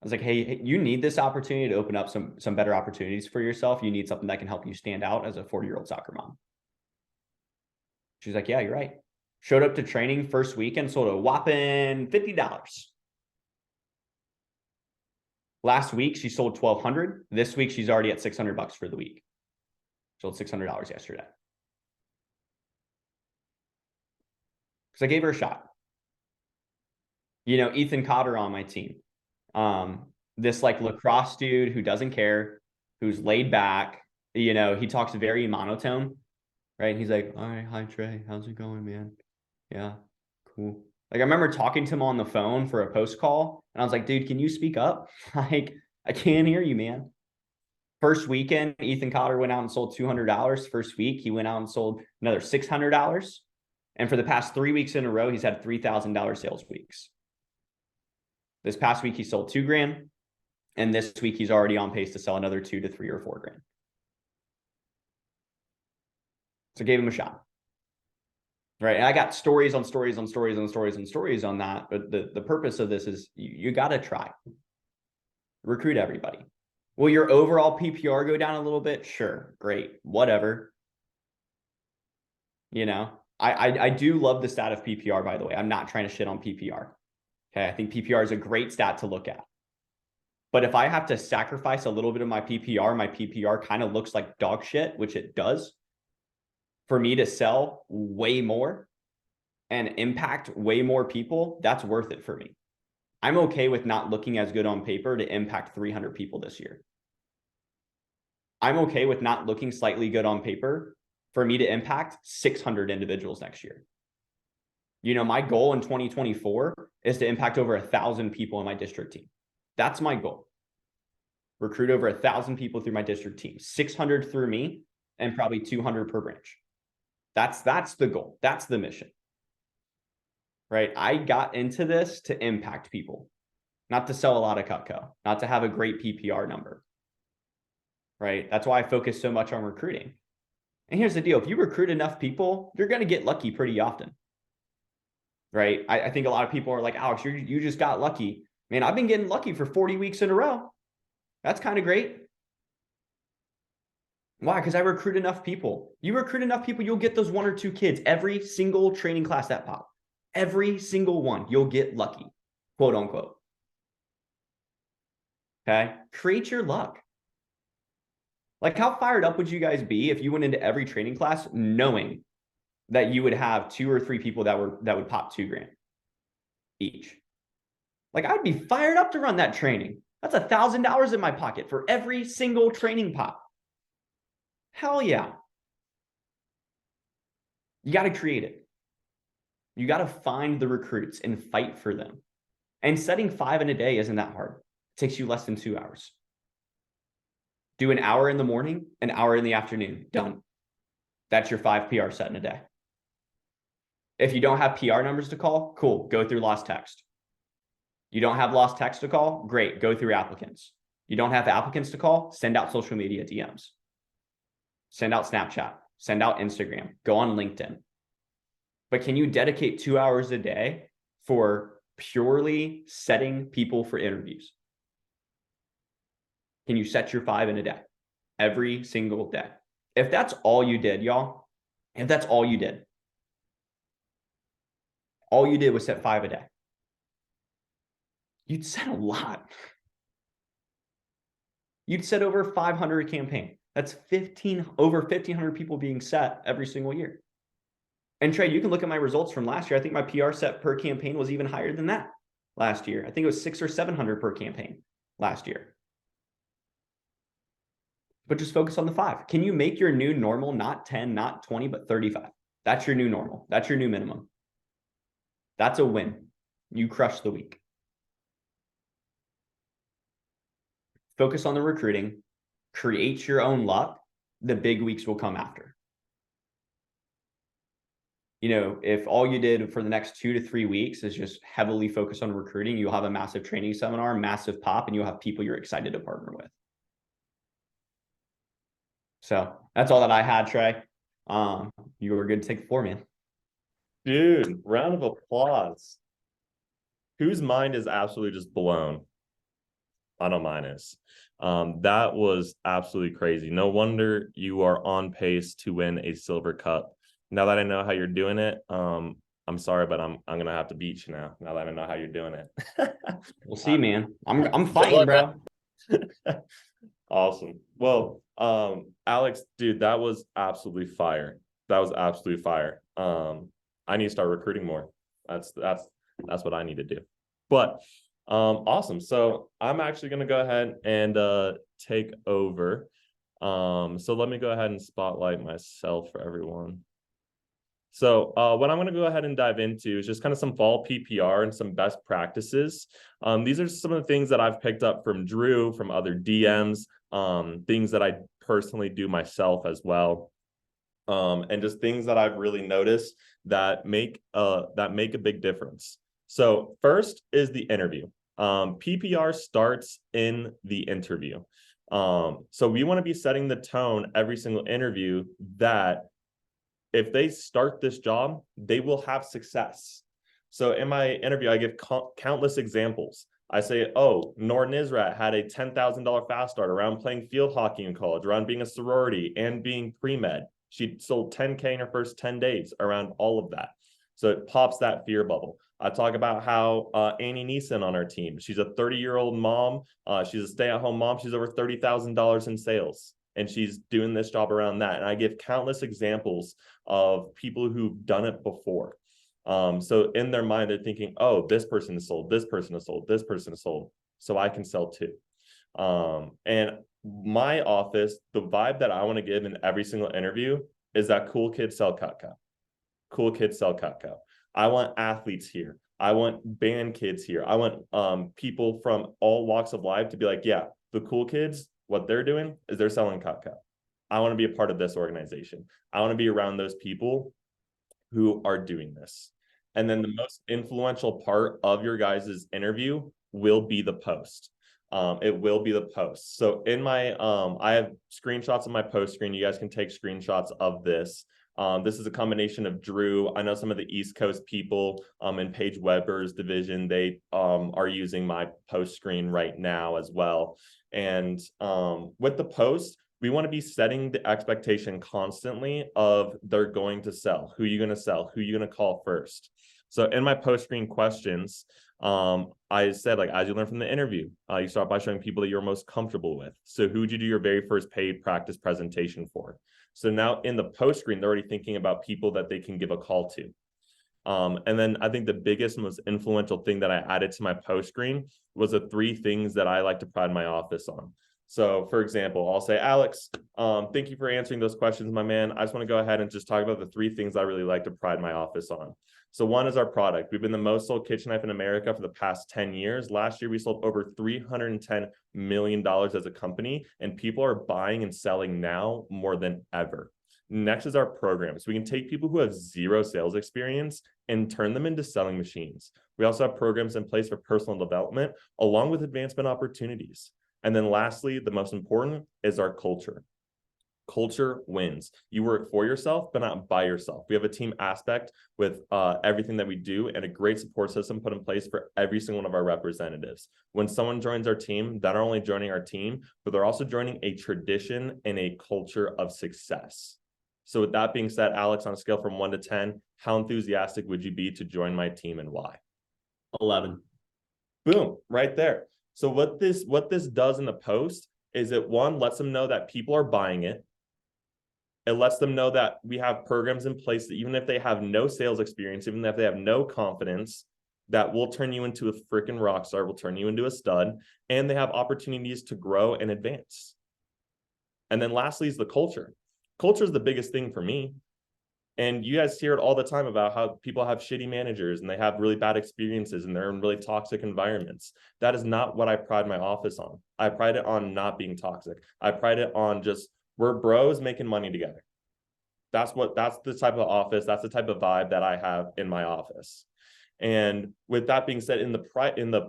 I was like, hey, you need this opportunity to open up some better opportunities for yourself. You need something that can help you stand out as a 40-year-old soccer mom. She's like, yeah, you're right. Showed up to training first weekend, sold a whopping $50. Last week, she sold $1,200. This week, she's already at $600 for the week. Sold $600 yesterday. Because I gave her a shot. You know, Ethan Cotter on my team. This like lacrosse dude who doesn't care, who's laid back. You know, he talks very monotone, right? He's like, all right, hi, Trey. How's it going, man? Yeah, cool. Like I remember talking to him on the phone for a post call and I was like, dude, can you speak up? Like, I can't hear you, man. First weekend, Ethan Cotter went out and sold $200. First week, he went out and sold another $600. And for the past 3 weeks in a row, he's had $3,000 sales weeks. This past week, he sold $2,000. And this week, he's already on pace to sell another $2,000 to $3,000 or $4,000. So I gave him a shot. Right. And I got stories on stories on stories on stories on stories on that. But the purpose of this is you got to try. Recruit everybody. Will your overall PPR go down a little bit? Sure. Great. Whatever. You know, I do love the stat of PPR, by the way. I'm not trying to shit on PPR. Okay. I think PPR is a great stat to look at. But if I have to sacrifice a little bit of my PPR kind of looks like dog shit, which it does, for me to sell way more and impact way more people, that's worth it for me. I'm okay with not looking as good on paper to impact 300 people this year. I'm okay with not looking slightly good on paper for me to impact 600 individuals next year. You know, my goal in 2024 is to impact over 1,000 people in my district team. That's my goal. Recruit over 1,000 people through my district team, 600 through me, and probably 200 per branch. That's the goal. That's the mission. Right? I got into this to impact people, not to sell a lot of Cutco, not to have a great PPR number. Right? That's why I focus so much on recruiting. And here's the deal. If you recruit enough people, you're going to get lucky pretty often. Right? I think a lot of people are like, Alex, you just got lucky. Man, I've been getting lucky for 40 weeks in a row. That's kind of great. Why? Because I recruit enough people. You recruit enough people, you'll get those 1 or 2 kids every single training class that pop. Every single one, you'll get lucky, quote unquote. Okay? Create your luck. Like, how fired up would you guys be if you went into every training class knowing that you would have 2 or 3 people that would pop $2,000 each? Like, I'd be fired up to run that training. That's $1,000 in my pocket for every single training pop. Hell yeah. You got to create it. You got to find the recruits and fight for them. And setting 5 in a day isn't that hard. It takes you less than 2 hours. Do an hour in the morning, an hour in the afternoon. Done. That's your 5 PR set in a day. If you don't have PR numbers to call, cool. Go through lost text. You don't have lost text to call? Great. Go through applicants. You don't have applicants to call? Send out social media DMs. Send out Snapchat. Send out Instagram. Go on LinkedIn. But can you dedicate 2 hours a day for purely setting people for interviews? Can you set your 5 in a day? Every single day. If that's all you did, y'all, if that's all you did was set 5 a day, you'd set a lot. You'd set over 500 a campaign. That's over 1,500 people being set every single year. And Trey, you can look at my results from last year. I think my PR set per campaign was even higher than that last year. I think it was 600 or 700 per campaign last year. But just focus on the 5. Can you make your new normal not 10, not 20, but 35? That's your new normal. That's your new minimum. That's a win. You crush the week. Focus on the recruiting. Create your own luck. The big weeks will come after. You know, if all you did for the next 2 to 3 weeks is just heavily focus on recruiting, you'll have a massive training seminar, massive pop, and you'll have people you're excited to partner with. So that's all that I had, Trey. You were good to take the floor, man. Dude, round of applause. Whose mind is absolutely just blown? I know mine is. That was absolutely crazy. No wonder you are on pace to win a silver cup. Now that I know how you're doing it, I'm sorry, but I'm gonna have to beat you now. Now that I know how you're doing it. We'll see, man. I'm fighting, bro. Awesome. Well, Alex, dude, that was absolutely fire. That was absolutely fire. I need to start recruiting more. That's what I need to do. But awesome. So I'm actually gonna go ahead and take over. So let me go ahead and spotlight myself for everyone. So what I'm going to go ahead and dive into is just kind of some fall PPR and some best practices. These are some of the things that I've picked up from Drew, from other DMs, things that I personally do myself as well, and just things that I've really noticed that make a big difference. So first is the interview. PPR starts in the interview. So we want to be setting the tone every single interview that if they start this job, they will have success. So in my interview, I give countless examples. I say, oh, Nor Nisrat had a $10,000 fast start around playing field hockey in college, around being a sorority and being pre-med. She sold 10K in her first 10 days around all of that. So it pops that fear bubble. I talk about how Annie Neeson on our team, she's a 30-year-old mom. She's a stay-at-home mom. She's over $30,000 in sales. And she's doing this job around that. And I give countless examples of people who've done it before. So in their mind, they're thinking, oh, this person is sold, this person is sold, this person is sold, so I can sell too. And my office, the vibe that I want to give in every single interview is that cool kids sell Cutco. Cool kids sell Cutco. I want athletes here. I want band kids here. I want people from all walks of life to be like, yeah, the cool kids, what they're doing is they're selling Cutco. I want to be a part of this organization. I want to be around those people who are doing this. And then the most influential part of your guys' interview will be the post. It will be the post. So in my, I have screenshots of my post screen. You guys can take screenshots of this. This is a combination of Drew. I know some of the East Coast people in Paige Weber's division, they are using my post screen right now as well. And with the post, we want to be setting the expectation constantly of they're going to sell. Who are you going to sell? Who are you going to call first? So in my post screen questions, I said, like, as you learn from the interview, you start by showing people that you're most comfortable with. So who would you do your very first paid practice presentation for? So now in the post screen, they're already thinking about people that they can give a call to. And then I think the biggest, most influential thing that I added to my post screen was the 3 things that I like to pride my office on. So for example, I'll say, Alex, thank you for answering those questions, my man. I just want to go ahead and just talk about the 3 things I really like to pride my office on. So one is our product. We've been the most sold kitchen knife in America for the past 10 years. Last year, we sold over $310 million as a company, and people are buying and selling now more than ever. Next is our program. So we can take people who have 0 sales experience and turn them into selling machines. We also have programs in place for personal development, along with advancement opportunities. And then lastly, the most important is our culture. Culture wins. You work for yourself, but not by yourself. We have a team aspect with everything that we do and a great support system put in place for every single one of our representatives. When someone joins our team, they're not only joining our team, but they're also joining a tradition and a culture of success. So with that being said, Alex, on a scale from 1 to 10, how enthusiastic would you be to join my team and why? 11. Boom, right there. So what this does in the post is it, one, lets them know that people are buying it. It lets them know that we have programs in place that even if they have no sales experience, even if they have no confidence, that will turn you into a freaking rock star, will turn you into a stud, and they have opportunities to grow and advance. And then lastly is the culture. Culture is the biggest thing for me. And you guys hear it all the time about how people have shitty managers and they have really bad experiences and they're in really toxic environments. That is not what I pride my office on. I pride it on not being toxic. I pride it on just, we're bros making money together. That's the type of office, that's the type of vibe that I have in my office. And with that being said, and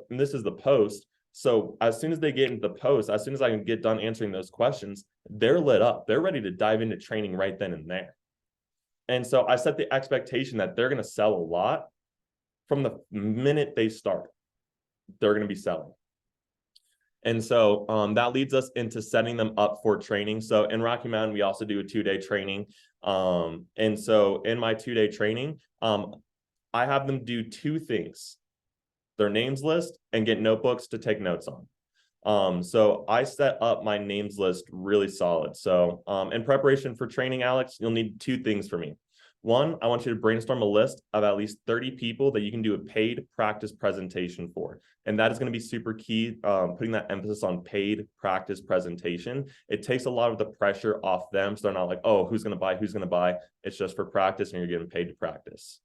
this is the post. So as soon as they get into the post, as soon as I can get done answering those questions, they're lit up. They're ready to dive into training right then and there. And so I set the expectation that they're going to sell a lot from the minute they start. They're going to be selling. And so that leads us into setting them up for training. So in Rocky Mountain, we also do a 2-day training. And so in my 2-day training, I have them do 2 things: their names list and get notebooks to take notes on. So I set up my names list really solid. So in preparation for training, Alex, you'll need 2 things for me. One, I want you to brainstorm a list of at least 30 people that you can do a paid practice presentation for. And that is going to be super key, putting that emphasis on paid practice presentation. It takes a lot of the pressure off them. So they're not like, oh, who's going to buy? Who's going to buy? It's just for practice and you're getting paid to practice.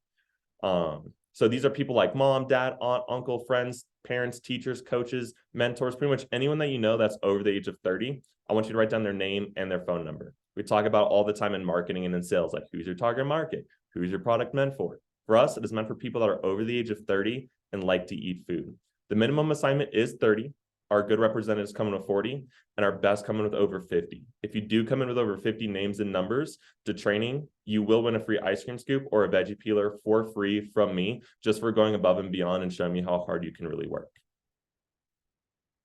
So these are people like mom, dad, aunt, uncle, friends, parents, teachers, coaches, mentors, pretty much anyone that you know that's over the age of 30. I want you to write down their name and their phone number. We talk about all the time in marketing and in sales, like who's your target market? Who's your product meant for? For us, it is meant for people that are over the age of 30 and like to eat food. The minimum assignment is 30. Our good representatives come in with 40 and our best come in with over 50. If you do come in with over 50 names and numbers to training, you will win a free ice cream scoop or a veggie peeler for free from me, just for going above and beyond and showing me how hard you can really work.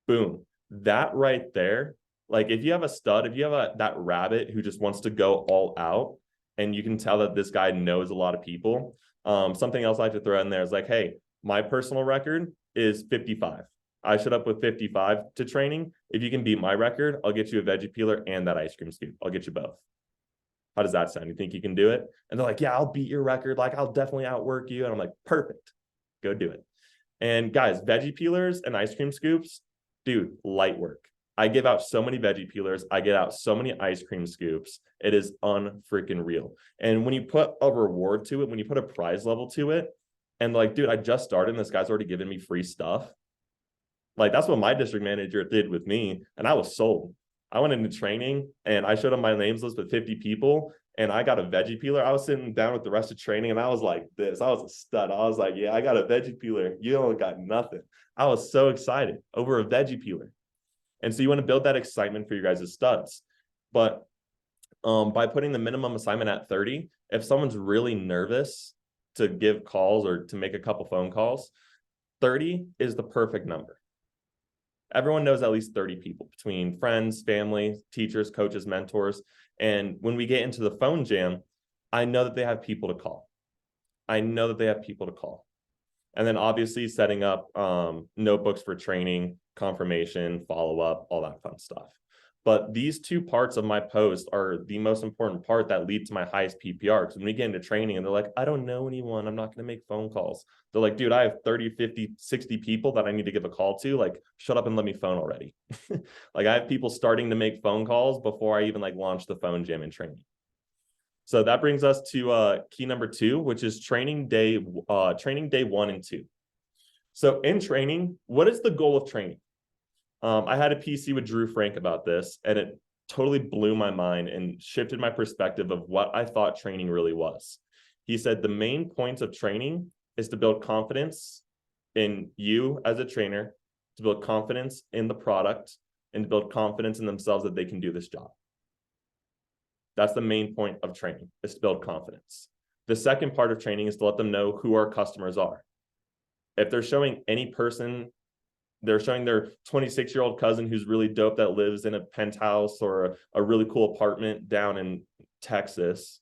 Boom. That right there, like if you have a stud, if you have that rabbit who just wants to go all out and you can tell that this guy knows a lot of people, something else I like to throw in there is like, hey, my personal record is 55. I showed up with 55 to training. If you can beat my record, I'll get you a veggie peeler and that ice cream scoop. I'll get you both. How does that sound? You think you can do it? And they're like, yeah, I'll beat your record. Like, I'll definitely outwork you. And I'm like, perfect. Go do it. And guys, veggie peelers and ice cream scoops, dude, light work. I give out so many veggie peelers. I get out so many ice cream scoops. It is unfreaking real. And when you put a reward to it, when you put a prize level to it, and like, dude, I just started and this guy's already giving me free stuff. Like, that's what my district manager did with me. And I was sold. I went into training and I showed him my names list with 50 people and I got a veggie peeler. I was sitting down with the rest of training and I was like this. I was a stud. I was like, yeah, I got a veggie peeler. You don't got nothing. I was so excited over a veggie peeler. And so you want to build that excitement for your guys' studs. But by putting the minimum assignment at 30, if someone's really nervous to give calls or to make a couple phone calls, 30 is the perfect number. Everyone knows at least 30 people between friends, family, teachers, coaches, mentors. And when we get into the phone jam, I know that they have people to call. I know that they have people to call. And then obviously setting up notebooks for training, confirmation, follow-up, all that fun stuff. But these two parts of my post are the most important part that lead to my highest PPR. Because when we get into training and they're like, I don't know anyone, I'm not going to make phone calls. They're like, dude, I have 30, 50, 60 people that I need to give a call to. Like, shut up and let me phone already. Like, I have people starting to make phone calls before I even like launch the phone jam in training. So that brings us to key number 2, which is training day 1 and 2. So in training, what is the goal of training? I had a PC with Drew Frank about this, and it totally blew my mind and shifted my perspective of what I thought training really was. He said the main point of training is to build confidence in you as a trainer, to build confidence in the product, and to build confidence in themselves that they can do this job. That's the main point of training, is to build confidence. The second part of training is to let them know who our customers are. If they're showing any person, they're showing their 26-year-old cousin who's really dope that lives in a penthouse or a really cool apartment down in Texas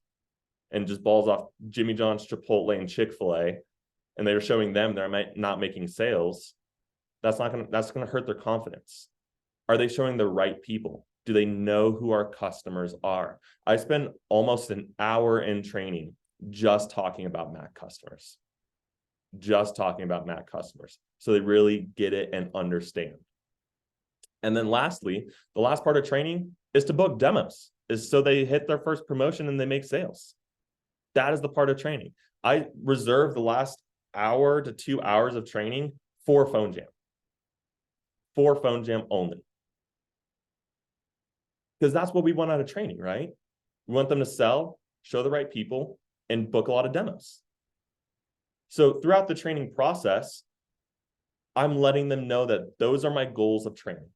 and just balls off Jimmy John's, Chipotle, and Chick-fil-A, and they're showing them they're not making sales, that's gonna hurt their confidence. Are they showing the right people? Do they know who our customers are? I spend almost an hour in training just talking about Mack customers. Just talking about Mack customers. So they really get it and understand. And then lastly, the last part of training is to book demos, is so they hit their first promotion and they make sales. That is the part of training. I reserve the last hour to 2 hours of training for phone jam. For phone jam only. Because that's what we want out of training, right? We want them to sell, show the right people, and book a lot of demos. So throughout the training process, I'm letting them know that those are my goals of training.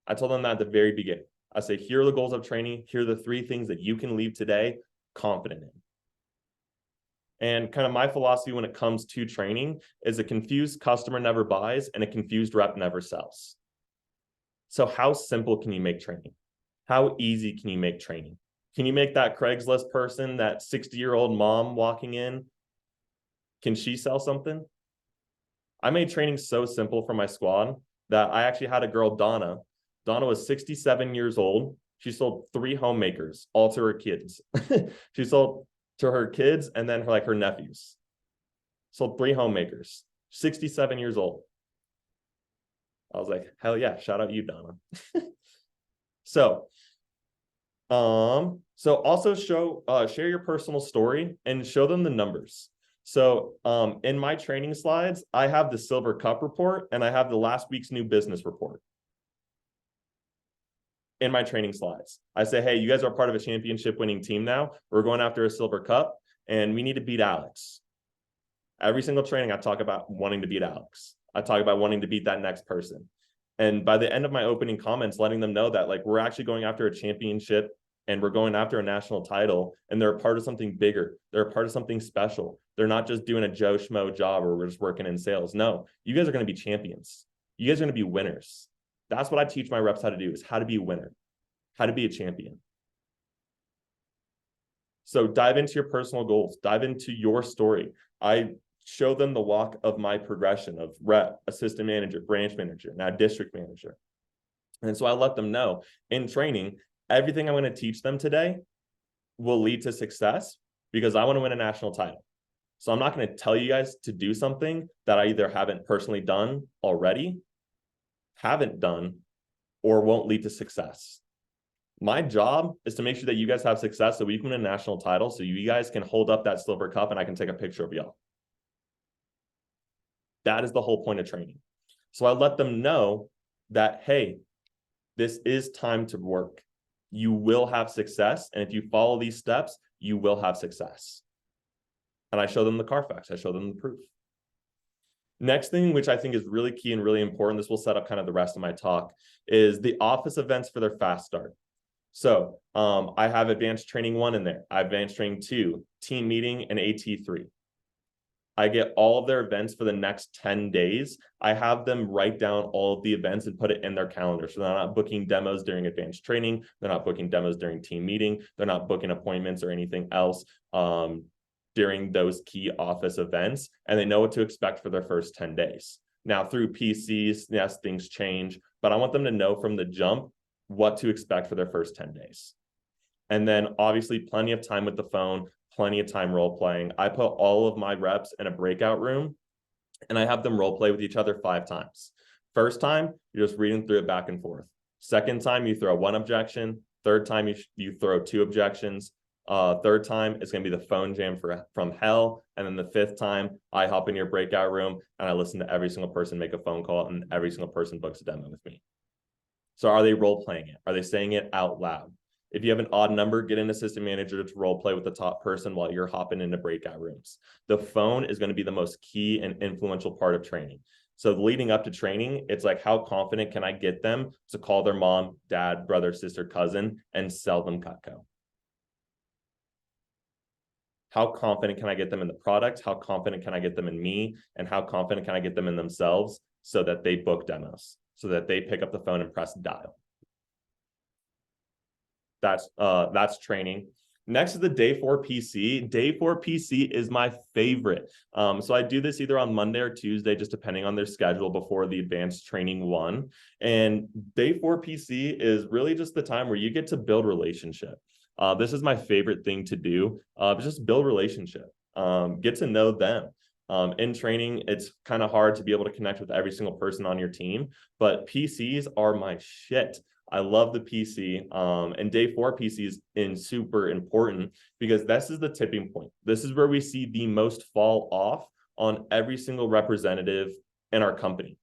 I told them that at the very beginning. I say, here are the goals of training. Here are the 3 things that you can leave today confident in. And kind of my philosophy when it comes to training is a confused customer never buys and a confused rep never sells. So how simple can you make training? How easy can you make training? Can you make that Craigslist person, that 60-year-old mom walking in, can she sell something? I made training so simple for my squad that I actually had a girl, Donna. Donna was 67 years old. She sold 3 homemakers, all to her kids. She sold to her kids and then her nephews. Sold 3 homemakers, 67 years old. I was like, hell yeah, shout out you, Donna. So also share your personal story and show them the numbers. So in my training slides, I have the Silver Cup report and I have the last week's new business report. In my training slides, I say, hey, you guys are part of a championship winning team now. We're going after a Silver Cup and we need to beat Alex. Every single training, I talk about wanting to beat Alex. I talk about wanting to beat that next person. And by the end of my opening comments, letting them know that we're actually going after a championship and we're going after a national title and they're a part of something bigger. They're a part of something special. They're not just doing a Joe Schmo job or we're just working in sales. No, you guys are going to be champions. You guys are going to be winners. That's what I teach my reps how to do, is how to be a winner, how to be a champion. So dive into your personal goals, dive into your story. I show them the walk of my progression of rep, assistant manager, branch manager, now district manager. And so I let them know in training, everything I'm going to teach them today will lead to success because I want to win a national title. So I'm not going to tell you guys to do something that I either haven't personally done already, haven't done, or won't lead to success. My job is to make sure that you guys have success so we can win a national title, so you guys can hold up that silver cup and I can take a picture of y'all. That is the whole point of training. So I let them know that, hey, this is time to work. You will have success. And if you follow these steps, you will have success. And I show them the Carfax. I show them the proof. Next thing, which I think is really key and really important, this will set up kind of the rest of my talk, is the office events for their fast start. So I have advanced training 1 in there. I have advanced training 2, team meeting, and AT3. I get all of their events for the next 10 days. I have them write down all of the events and put it in their calendar. So they're not booking demos during advanced training. They're not booking demos during team meeting. They're not booking appointments or anything else during those key office events. And they know what to expect for their first 10 days. Now through PCs, yes, things change, but I want them to know from the jump what to expect for their first 10 days. And then obviously plenty of time with the phone, plenty of time role playing. I put all of my reps in a breakout room and I have them role play with each other 5 times. First time, you're just reading through it back and forth. Second time, you throw 1 objection. Third time, you throw 2 objections. Third time, it's going to be the phone jam from hell. And then the 5th time, I hop in your breakout room and I listen to every single person make a phone call and every single person books a demo with me. So are they role playing it? Are they saying it out loud? If you have an odd number, get an assistant manager to role play with the top person while you're hopping into breakout rooms. The phone is going to be the most key and influential part of training. So leading up to training, it's like, how confident can I get them to call their mom, dad, brother, sister, cousin, and sell them Cutco? How confident can I get them in the product? How confident can I get them in me? And how confident can I get them in themselves so that they book demos, so that they pick up the phone and press dial? That's training. Next is the day 4 PC. Day 4 PC is my favorite. So I do this either on Monday or Tuesday, just depending on their schedule before the advanced training 1. And day 4 PC is really just the time where you get to build relationship. This is my favorite thing to do. Just build relationship. Get to know them. In training, it's kind of hard to be able to connect with every single person on your team, but PCs are my shit. I love the PC, and day 4 PC is super important because this is the tipping point. This is where we see the most fall off on every single representative in our company.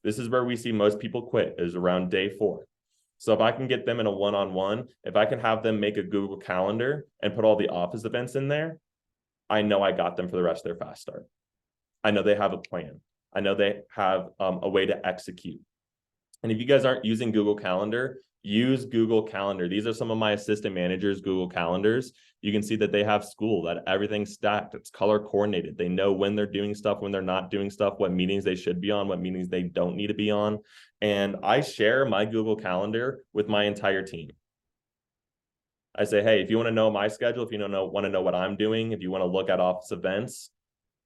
This is where we see most people quit, is around day 4. So if I can get them in a one-on-one, if I can have them make a Google Calendar and put all the office events in there, I know I got them for the rest of their fast start. I know they have a plan. I know they have a way to execute. And if you guys aren't using Google Calendar, use Google Calendar. These are some of my assistant managers' Google Calendars. You can see that they have school, that everything's stacked. It's color coordinated. They know when they're doing stuff, when they're not doing stuff, what meetings they should be on, what meetings they don't need to be on. And I share my Google Calendar with my entire team. I say, hey, if you want to know my schedule, if you want to know what I'm doing, if you want to look at office events,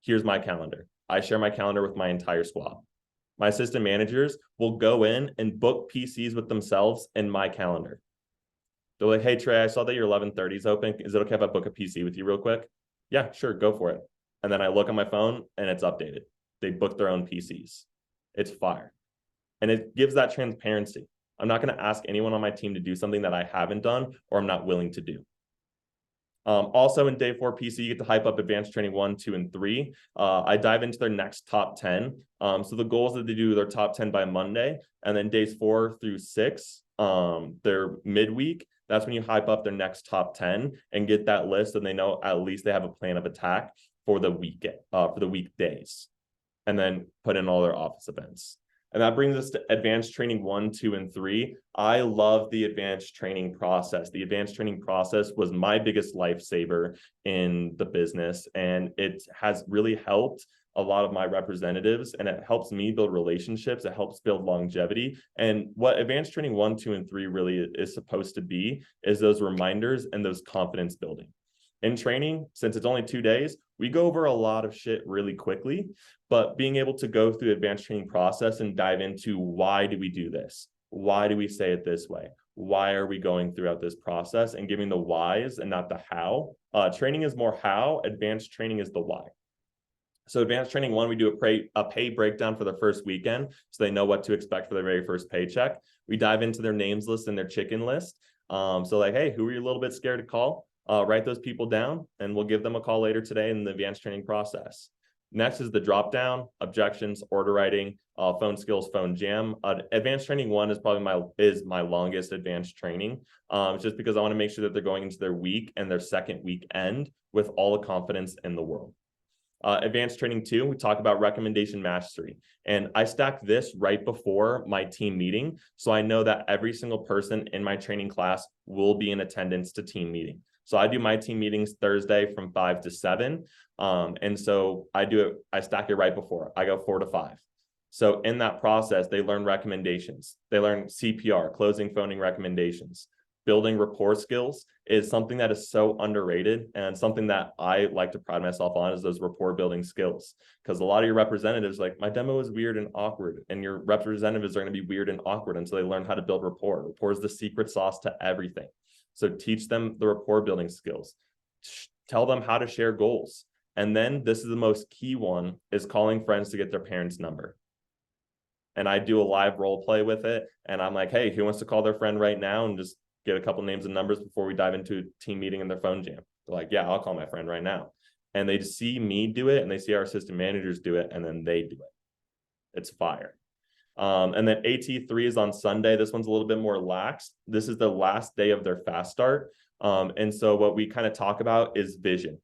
here's my calendar. I share my calendar with my entire squad. My assistant managers will go in and book PCs with themselves in my calendar. They're like, hey, Trey, I saw that your 11:30 is open. Is it okay if I book a PC with you real quick? Yeah, sure, go for it. And then I look on my phone and it's updated. They book their own PCs. It's fire. And it gives that transparency. I'm not going to ask anyone on my team to do something that I haven't done or I'm not willing to do. Also in day 4 PC, you get to hype up advanced training 1, 2, and 3. I dive into their next top 10. So the goal is that they do their top 10 by Monday, and then days 4 through 6, their midweek, that's when you hype up their next top 10 and get that list, and they know at least they have a plan of attack for the weekdays, and then put in all their office events. And that brings us to advanced training 1, 2, and 3. I love the advanced training process. The advanced training process was my biggest lifesaver in the business, and it has really helped a lot of my representatives, and it helps me build relationships. It helps build longevity. And what advanced training 1, 2, and 3 really is supposed to be is those reminders and those confidence building. In training, since it's only 2 days, we go over a lot of shit really quickly, but being able to go through the advanced training process and dive into why do we do this? Why do we say it this way? Why are we going throughout this process, and giving the whys and not the how. Training is more how, advanced training is the why. So advanced training 1, we do a pay breakdown for the first weekend, so they know what to expect for their very first paycheck. We dive into their names list and their chicken list. So like, hey, who are you a little bit scared to call? Write those people down and we'll give them a call later today in the advanced training process. Next is the drop down, objections, order writing, phone skills, phone jam. Advanced training 1 is probably my longest advanced training, just because I want to make sure that they're going into their week and their second weekend with all the confidence in the world. Advanced training 2, we talk about recommendation mastery. And I stack this right before my team meeting. So I know that every single person in my training class will be in attendance to team meeting. So I do my team meetings Thursday from 5 to 7. And so I stack it right before. I go 4 to 5. So in that process, they learn recommendations. They learn CPR, closing phoning recommendations. Building rapport skills is something that is so underrated, and something that I like to pride myself on is those rapport building skills. Because a lot of your representatives, like, my demo is weird and awkward, and your representatives are going to be weird and awkward until they learn how to build rapport. Rapport is the secret sauce to everything. So teach them the rapport building skills. Tell them how to share goals. And then this is the most key one, is calling friends to get their parents' number. And I do a live role play with it. And I'm like, hey, who wants to call their friend right now and just get a couple names and numbers before we dive into a team meeting in their phone jam? They're like, yeah, I'll call my friend right now. And they just see me do it, and they see our assistant managers do it, and then they do it. It's fire. And then AT3 is on Sunday. This one's a little bit more lax. This is the last day of their fast start. And so what we kind of talk about is vision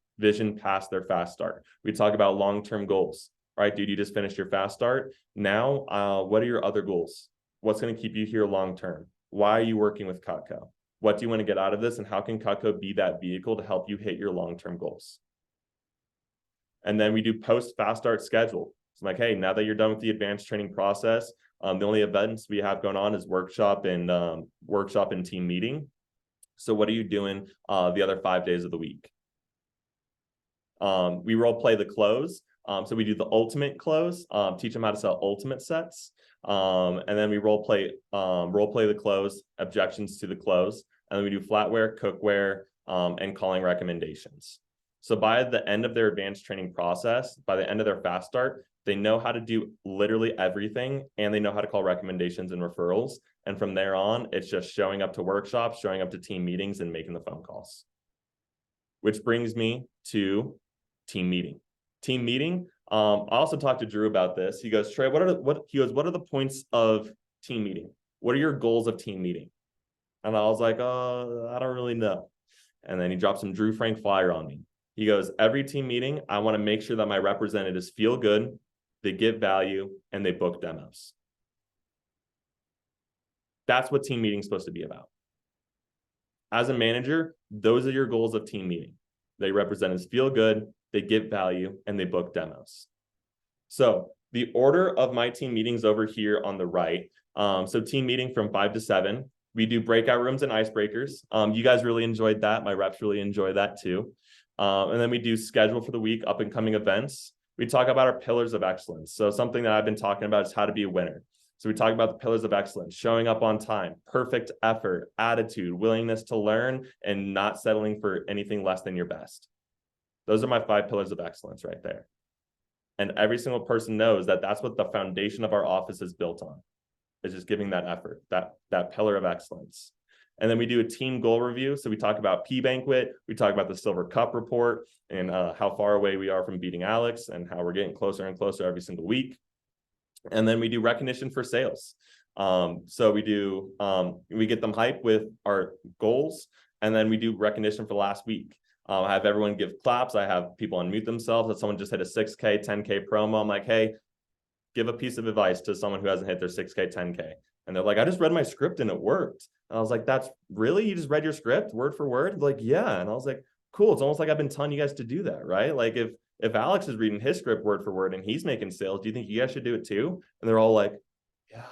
past their fast start. We talk about long-term goals, right? Dude, you just finished your fast start. Now, what are your other goals? What's going to keep you here long-term? Why are you working with Cutco? What do you want to get out of this? And how can Cutco be that vehicle to help you hit your long-term goals? And then we do post fast start schedule. So I'm like, hey, now that you're done with the advanced training process, the only events we have going on is workshop and team meeting. So what are you doing the other 5 days of the week? We role play the close. So we do the ultimate close, teach them how to sell ultimate sets. And then we role play the close, objections to the close. And then we do flatware, cookware, and calling recommendations. So by the end of their advanced training process, by the end of their fast start, they know how to do literally everything, and they know how to call recommendations and referrals. And from there on, it's just showing up to workshops, showing up to team meetings, and making the phone calls. Which brings me to team meeting. Team meeting. I also talked to Drew about this. He goes, Trey, what are the points of team meeting? What are your goals of team meeting? And I was like, I don't really know. And then he dropped some Drew Frank fire on me. He goes, every team meeting, I want to make sure that my representatives feel good, they give value, and they book demos. That's what team meeting is supposed to be about. As a manager, those are your goals of team meeting. They representatives feel good, they give value, and they book demos. So the order of my team meetings over here on the right. So team meeting from 5 to 7. We do breakout rooms and icebreakers. You guys really enjoyed that. My reps really enjoy that too. And then we do schedule for the week, up and coming events. We talk about our pillars of excellence. So something that I've been talking about is how to be a winner. So we talk about the pillars of excellence: showing up on time, perfect effort, attitude, willingness to learn, and not settling for anything less than your best. Those are my 5 pillars of excellence right there. And every single person knows that that's what the foundation of our office is built on. It's just giving that effort, that pillar of excellence. And then we do a team goal review. So we talk about P banquet, we talk about the Silver Cup report, and how far away we are from beating Alex, and how we're getting closer and closer every single week. And then we do recognition for sales. So we get them hyped with our goals, and then we do recognition for last week. I have everyone give claps. I have people unmute themselves. If someone just hit a 6K, 10K promo, I'm like, hey, give a piece of advice to someone who hasn't hit their 6K, 10K. And they're like, I just read my script and it worked. And I was like, that's really, you just read your script word for word? They're like, yeah. And I was like, cool. It's almost like I've been telling you guys to do that, right? Like if Alex is reading his script word for word and he's making sales, do you think you guys should do it too? And they're all like, yeah,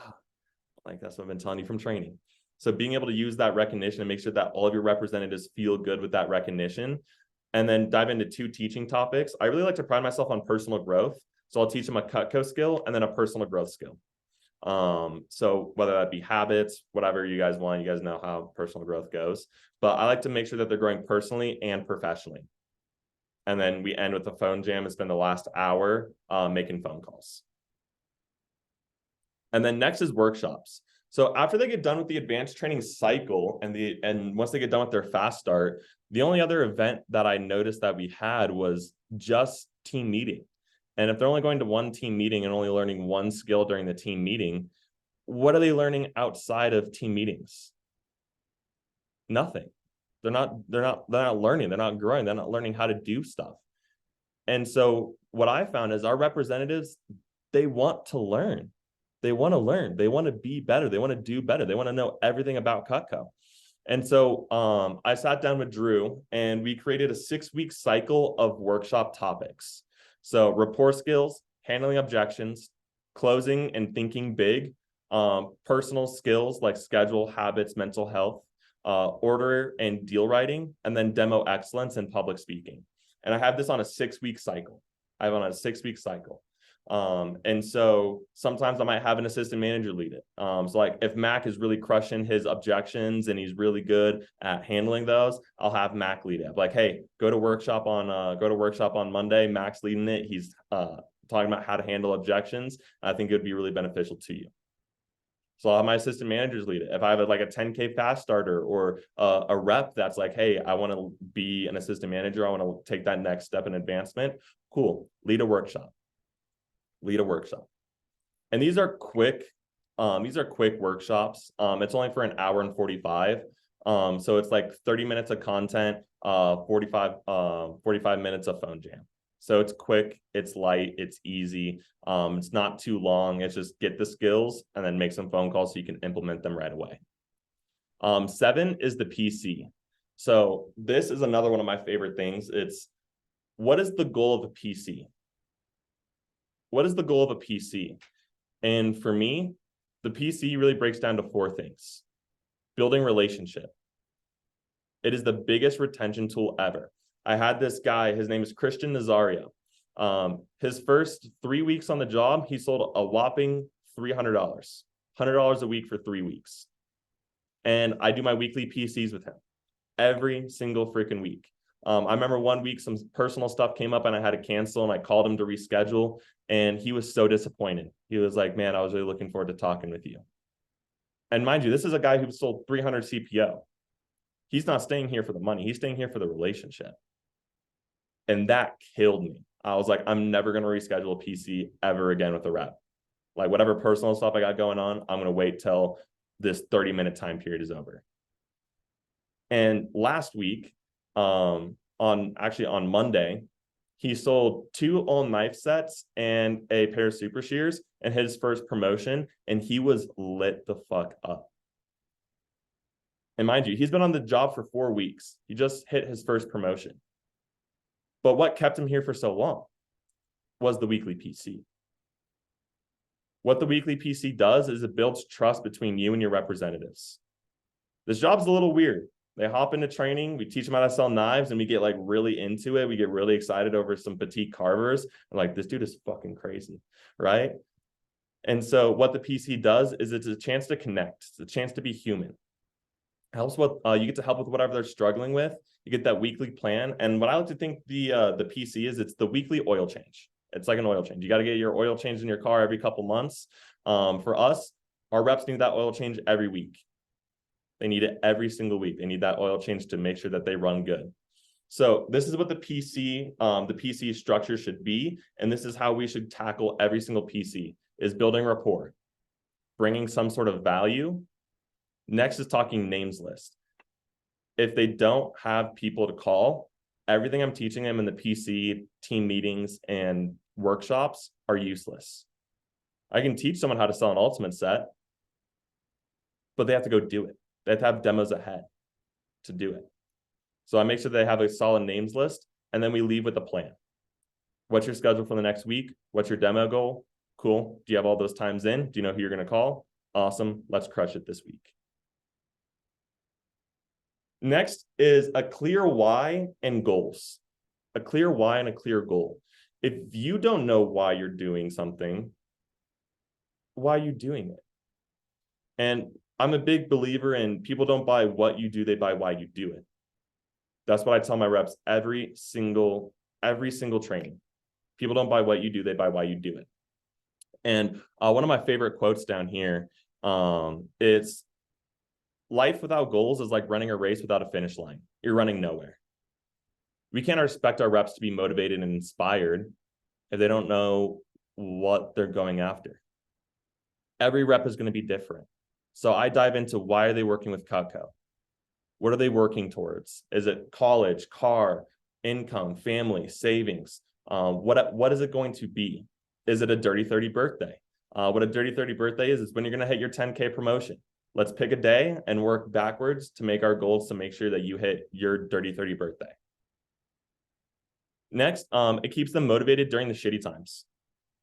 like that's what I've been telling you from training. So being able to use that recognition and make sure that all of your representatives feel good with that recognition, and then dive into 2 teaching topics. I really like to pride myself on personal growth. So I'll teach them a Cutco skill and then a personal growth skill. So whether that be habits, whatever you guys want, you guys know how personal growth goes, but I like to make sure that they're growing personally and professionally. And then we end with the phone jam and spend the last hour making phone calls. And then next is workshops. So after they get done with the advanced training cycle and once they get done with their fast start, the only other event that I noticed that we had was just team meeting. And if they're only going to one team meeting and only learning one skill during the team meeting, what are they learning outside of team meetings? Nothing. They're not learning, they're not growing, they're not learning how to do stuff. And so what I found is our representatives, they want to learn. They want to learn. They want to be better. They want to do better. They want to know everything about Cutco. And so I sat down with Drew and we created a 6-week cycle of workshop topics. So rapport skills, handling objections, closing and thinking big, personal skills like schedule, habits, mental health, order and deal writing, and then demo excellence and public speaking. And I have this on a 6-week cycle. I have it on a 6-week cycle. And so sometimes I might have an assistant manager lead it. So like if Mack is really crushing his objections and he's really good at handling those, I'll have Mack lead it. Like, hey, go to workshop on Monday. Mack's leading it. He's talking about how to handle objections. I think it would be really beneficial to you. So I'll have my assistant managers lead it. If I have like a 10K fast starter or a rep that's like, hey, I want to be an assistant manager, I want to take that next step in advancement. Cool. Lead a workshop. And these are quick workshops. It's only for 1 hour and 45. So it's like 30 minutes of content, 45 minutes of phone jam. So it's quick, it's light, it's easy. It's not too long. It's just get the skills and then make some phone calls so you can implement them right away. 7 is the PC. So this is another one of my favorite things. It's what is the goal of a PC? What is the goal of a PC? And for me, the PC really breaks down to 4 things. Building relationship. It is the biggest retention tool ever. I had this guy, his name is Christian Nazario. His first 3 weeks on the job, he sold a whopping $300, $100 a week for 3 weeks. And I do my weekly PCs with him every single freaking week. I remember one week some personal stuff came up and I had to cancel and I called him to reschedule and he was so disappointed. He was like, man, I was really looking forward to talking with you. And mind you, this is a guy who sold 300 CPO. He's not staying here for the money. He's staying here for the relationship. And that killed me. I was like, I'm never going to reschedule a PC ever again with a rep. Like whatever personal stuff I got going on, I'm going to wait till this 30-minute time period is over. And last week, on Monday, he sold 2 all knife sets and a pair of super shears and his first promotion, and he was lit the fuck up. And mind you, he's been on the job for 4 weeks. He just hit his first promotion. But what kept him here for so long was the weekly PC. What the weekly PC does is it builds trust between you and your representatives. This job's a little weird. They hop into training, we teach them how to sell knives, and we get like really into it. We get really excited over some petite carvers. And like, this dude is fucking crazy, right? And so what the PC does is it's a chance to connect. It's a chance to be human. Helps with you get to help with whatever they're struggling with. You get that weekly plan. And what I like to think the PC is, it's the weekly oil change. It's like an oil change. You got to get your oil changed in your car every couple months. For us, our reps need that oil change every week. They need it every single week. They need that oil change to make sure that they run good. So this is what the PC structure should be. And this is how we should tackle every single PC, is building rapport, bringing some sort of value. Next is talking names list. If they don't have people to call, everything I'm teaching them in the PC, team meetings, and workshops are useless. I can teach someone how to sell an ultimate set, but they have to go do it. They have to have demos ahead to do it. So I make sure they have a solid names list, and then we leave with a plan. What's your schedule for the next week? What's your demo goal? Cool. Do you have all those times in? Do you know who you're going to call? Awesome. Let's crush it this week. Next is a clear why and goals. A clear why and a clear goal. If you don't know why you're doing something, why are you doing it? And I'm a big believer in people don't buy what you do, they buy why you do it. That's what I tell my reps every single training. People don't buy what you do, they buy why you do it. And one of my favorite quotes down here It's life without goals is like running a race without a finish line. You're running nowhere. We can't expect our reps to be motivated and inspired if they don't know what they're going after. Every rep is going to be different. So I dive into why are they working with Cutco? What are they working towards? Is it college, car, income, family, savings? What is it going to be? Is it a dirty 30 birthday? What a dirty 30 birthday is when you're going to hit your 10K promotion. Let's pick a day and work backwards to make our goals to make sure that you hit your dirty 30 birthday. Next, it keeps them motivated during the shitty times.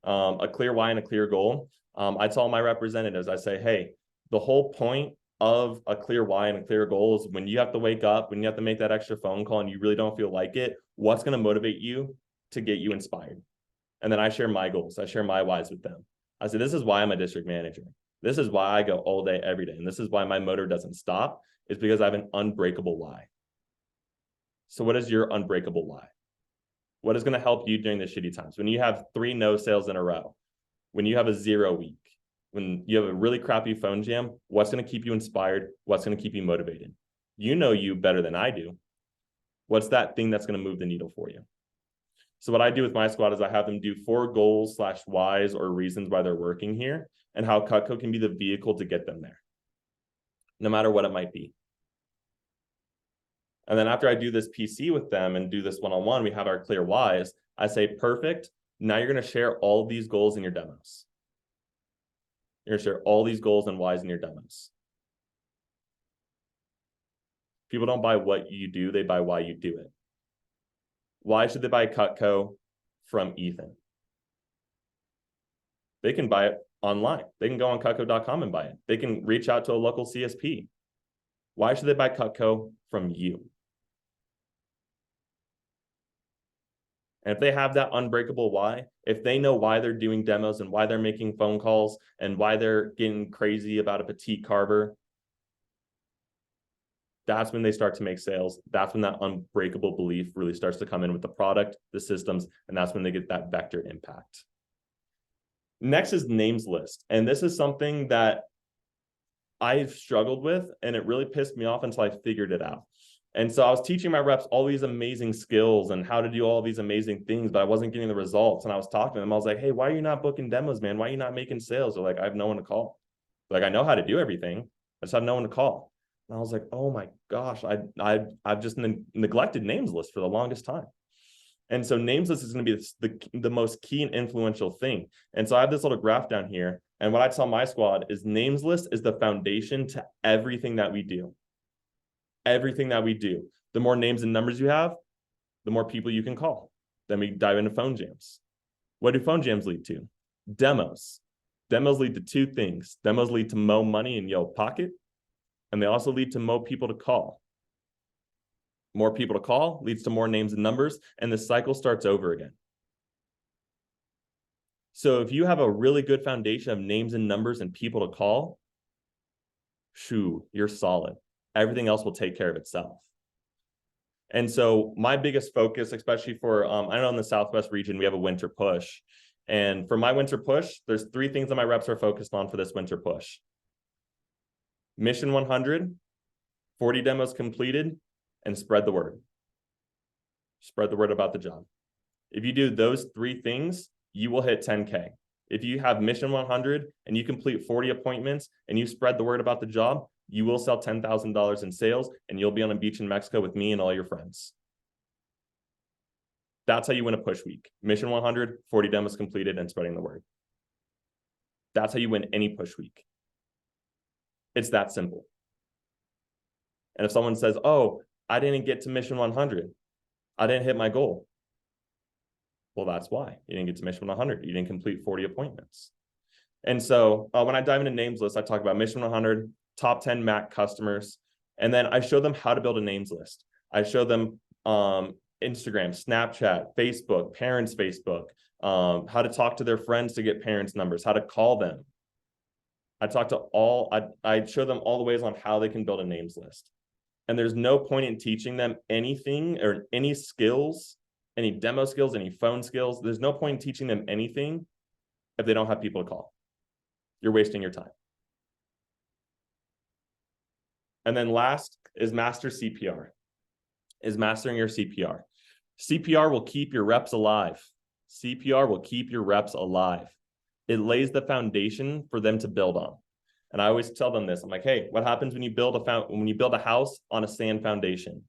A clear why and a clear goal. I tell my representatives, I say, hey, the whole point of a clear why and a clear goal is when you have to wake up, when you have to make that extra phone call and you really don't feel like it, what's going to motivate you to get you inspired? And then I share my goals. I share my whys with them. I say, this is why I'm a district manager. This is why I go all day, every day. And this is why my motor doesn't stop. It's because I have an unbreakable why. So what is your unbreakable why? What is going to help you during the shitty times? When you have 3 no sales in a row, when you have a 0 week, when you have a really crappy phone jam, what's going to keep you inspired? What's going to keep you motivated? You know you better than I do. What's that thing that's going to move the needle for you? So what I do with my squad is I have them do 4 goals / whys or reasons why they're working here and how Cutco can be the vehicle to get them there, no matter what it might be. And then after I do this PC with them and do this one-on-one, we have our clear whys. I say, perfect. Now you're going to share all of these goals in your demos. You're going to share all these goals and whys in your demos. People don't buy what you do, they buy why you do it. Why should they buy Cutco from Ethan? They can buy it online. They can go on Cutco.com and buy it. They can reach out to a local CSP. Why should they buy Cutco from you? And if they have that unbreakable why, if they know why they're doing demos and why they're making phone calls and why they're getting crazy about a petite carver, that's when they start to make sales. That's when that unbreakable belief really starts to come in with the product, the systems, and that's when they get that vector impact. Next is names list. And this is something that I've struggled with, and it really pissed me off until I figured it out. And so I was teaching my reps all these amazing skills and how to do all these amazing things, but I wasn't getting the results. And I was talking to them. I was like, hey, why are you not booking demos, man? Why are you not making sales? They're like, I have no one to call. Like, I know how to do everything. I just have no one to call. And I was like, oh my gosh, I've just neglected names list for the longest time. And so names list is going to be the most key and influential thing. And so I have this little graph down here. And what I tell my squad is names list is the foundation to everything that we do. Everything that we do. The more names and numbers you have, the more people you can call. Then we dive into phone jams. What do phone jams lead to? Demos. Demos lead to 2 things. Demos lead to more money in your pocket, and they also lead to more people to call. More people to call leads to more names and numbers, and the cycle starts over again. So if you have a really good foundation of names and numbers and people to call, shoo, you're solid. Everything else will take care of itself. And so my biggest focus, especially for, I know in the Southwest region, we have a winter push. And for my winter push, there's 3 things that my reps are focused on for this winter push. Mission 100, 40 demos completed, and spread the word. Spread the word about the job. If you do those 3 things, you will hit 10K. If you have mission 100 and you complete 40 appointments and you spread the word about the job, you will sell $10,000 in sales and you'll be on a beach in Mexico with me and all your friends. That's how you win a push week. Mission 100, 40 demos completed, and spreading the word. That's how you win any push week. It's that simple. And if someone says, oh, I didn't get to mission 100, I didn't hit my goal. Well, that's why. You didn't get to mission 100. You didn't complete 40 appointments. And so when I dive into names list, I talk about mission 100, top 10 Mack customers, and then I show them how to build a names list. I show them Instagram, Snapchat, Facebook, parents' Facebook, how to talk to their friends to get parents' numbers, how to call them. I show them all the ways on how they can build a names list. And there's no point in teaching them anything or any skills, any demo skills, any phone skills. There's no point in teaching them anything if they don't have people to call. You're wasting your time. And then last is master CPR, is mastering your CPR. CPR will keep your reps alive. CPR will keep your reps alive. It lays the foundation for them to build on. And I always tell them this. I'm like, hey, what happens when you build a house on a sand foundation?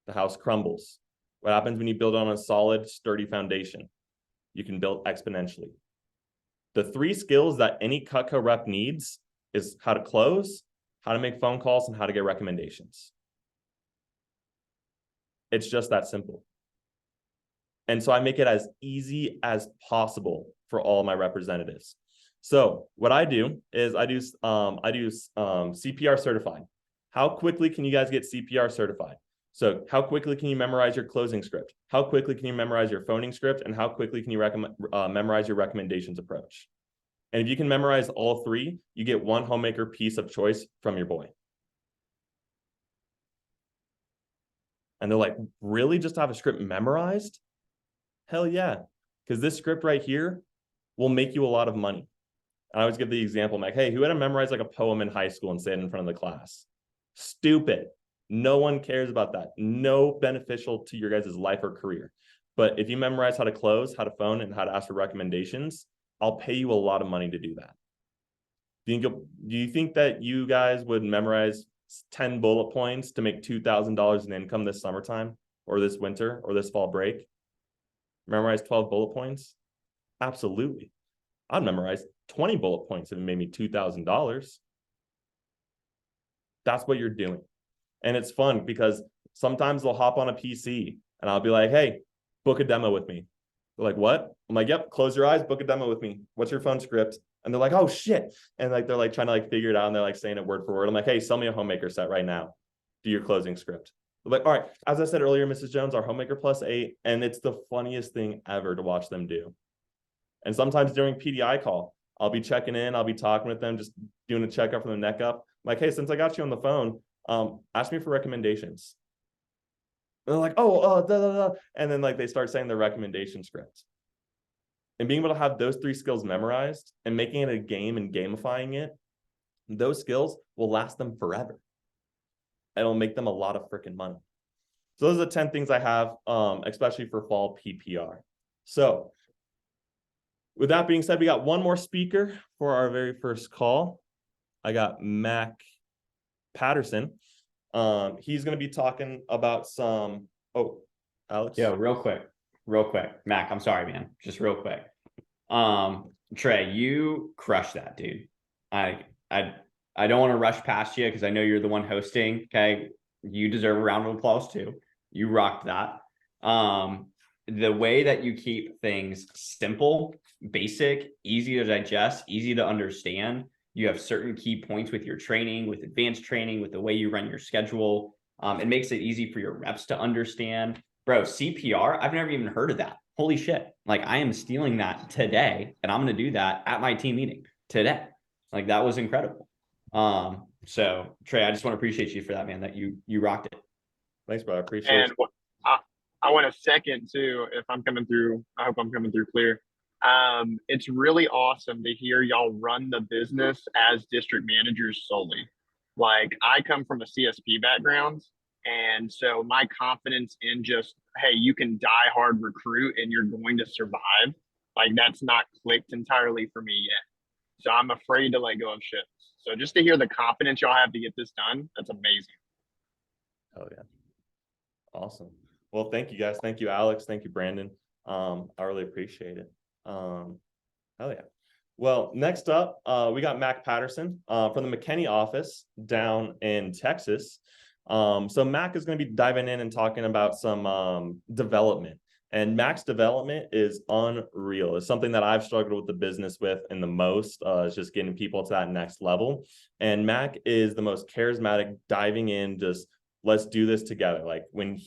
The house crumbles. What happens when you build on a solid, sturdy foundation? You can build exponentially. The 3 skills that any Cutco rep needs is how to close, how to make phone calls, and how to get recommendations. It's just that simple. And so I make it as easy as possible for all my representatives. So what I do is I do CPR certified. How quickly can you guys get CPR certified? So how quickly can you memorize your closing script? How quickly can you memorize your phoning script? And how quickly can you memorize your recommendations approach? And if you can memorize all 3, you get 1 homemaker piece of choice from your boy. And they're like, really, just to have a script memorized? Hell yeah. Because this script right here will make you a lot of money. I always give the example, I'm like, hey, who had to memorize like a poem in high school and say it in front of the class? Stupid. No one cares about that. No beneficial to your guys' life or career. But if you memorize how to close, how to phone, and how to ask for recommendations, I'll pay you a lot of money to do that. Do you think that you guys would memorize 10 bullet points to make $2,000 in income this summertime or this winter or this fall break? Memorize 12 bullet points? Absolutely. I'd memorize 20 bullet points if it made me $2,000. That's what you're doing. And it's fun because sometimes they'll hop on a PC and I'll be like, hey, book a demo with me. They're like, what? I'm like, yep, close your eyes, book a demo with me. What's your phone script? And they're like, oh shit. And like, they're like trying to like figure it out and they're like saying it word for word. I'm like, hey, sell me a homemaker set right now. Do your closing script. They're like, all right, as I said earlier, Mrs. Jones, our homemaker +8. And it's the funniest thing ever to watch them do. And sometimes during PDI call, I'll be checking in, I'll be talking with them, just doing a checkup from the neck up. I'm like, hey, since I got you on the phone, ask me for recommendations. And they're like, oh, da, da, da. And then like they start saying the recommendation script. And being able to have those 3 skills memorized and making it a game and gamifying it, those skills will last them forever. It'll make them a lot of freaking money. So those are the 10 things I have, especially for fall PPR. So with that being said, we got one more speaker for our very first call. I got Mack Patterson. He's going to be talking about some, Alex. Yeah, real quick. Mac, I'm sorry, man. Just real quick. Trey, you crushed that, dude. I don't want to rush past you because I know you're the one hosting. Okay. You deserve a round of applause too. You rocked that. The way that you keep things simple, basic, easy to digest, easy to understand. You have certain key points with your training, with advanced training, with the way you run your schedule. It makes it easy for your reps to understand. Bro, CPR, I've never even heard of that. Holy shit. Like I am stealing that today and I'm going to do that at my team meeting today. Like that was incredible. So Trey, I just want to appreciate you for that, man, that you rocked it. Thanks, bro. I appreciate it. I want to second too, if I'm coming through, I hope I'm coming through clear. It's really awesome to hear y'all run the business as district managers solely. Like I come from a CSP background. And so my confidence in just, hey, you can die hard recruit and you're going to survive. Like that's not clicked entirely for me yet. So I'm afraid to let go of shit. So just to hear the confidence y'all have to get this done, that's amazing. Oh yeah. Awesome. Well, thank you guys. Thank you, Alex. Thank you, Brandon. I really appreciate it. Hell yeah. Well, next up, we got Mack Patterson from the McKinney office down in Texas. So Mack is going to be diving in and talking about some development. And Mack's development is unreal. It's something that I've struggled with the business with in the most, is just getting people to that next level. And Mack is the most charismatic, diving in, just let's do this together. Like when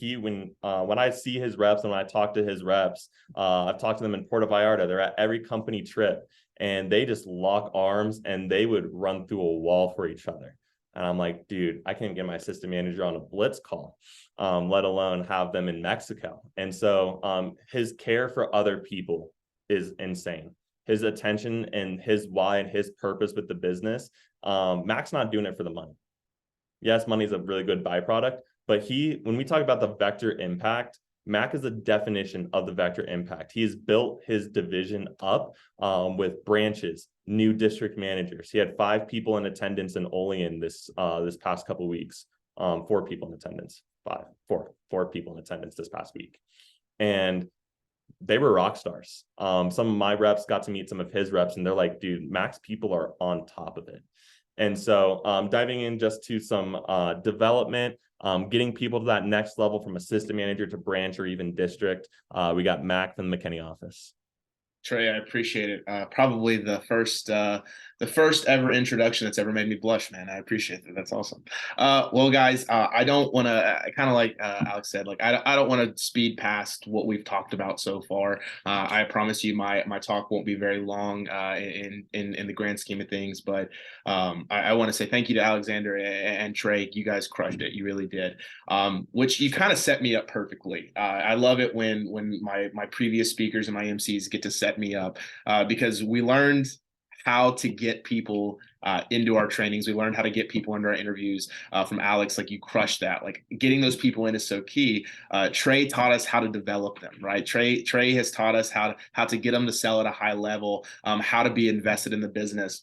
I see his reps and when I talk to his reps, I've talked to them in Puerto Vallarta. They're at every company trip and they just lock arms and they would run through a wall for each other. And I'm like, dude, I can't get my assistant manager on a blitz call, let alone have them in Mexico. And so his care for other people is insane. His attention and his why and his purpose with the business, Mack's not doing it for the money. Yes, money is a really good byproduct, but when we talk about the vector impact, Mack is a definition of the vector impact. He has built his division up with branches, new district managers. He had 5 people in attendance in Olean this past couple of weeks. 4 people in attendance, 4 people in attendance this past week. And they were rock stars. Some of my reps got to meet some of his reps, and they're like, dude, Mack's people are on top of it. And so diving in just to some development, getting people to that next level from assistant manager to branch or even district. We got Mack from the McKinney office. Trey, I appreciate it. Probably the first ever introduction that's ever made me blush, man. I appreciate that. That's awesome. Well, guys, I don't want to kind of like Alex said, like I don't want to speed past what we've talked about so far. I promise you, my talk won't be very long in the grand scheme of things. But I want to say thank you to Alexander and Trey. You guys crushed it. You really did. Which you kind of set me up perfectly. I love it when my previous speakers and my MCs get to set me up because we learned how to get people into our trainings. We learned how to get people into our interviews from Alex. Like, you crushed that. Like, getting those people in is so key. Trey taught us how to develop them, right? Trey has taught us how to get them to sell at a high level, how to be invested in the business.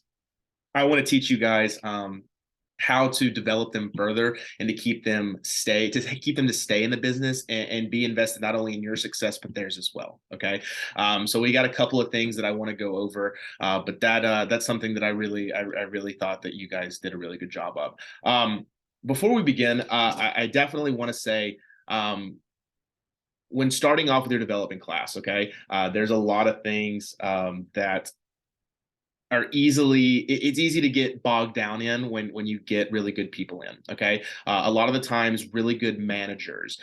I want to teach you guys how to develop them further and to keep them to stay in the business and be invested not only in your success but theirs as well. Okay, so we got a couple of things that I want to go over, but that's something that I really thought that you guys did a really good job of. Before we begin, I definitely want to say, when starting off with your development class, okay, there's a lot of things that it's easy to get bogged down in when you get really good people in. Okay, a lot of the times really good managers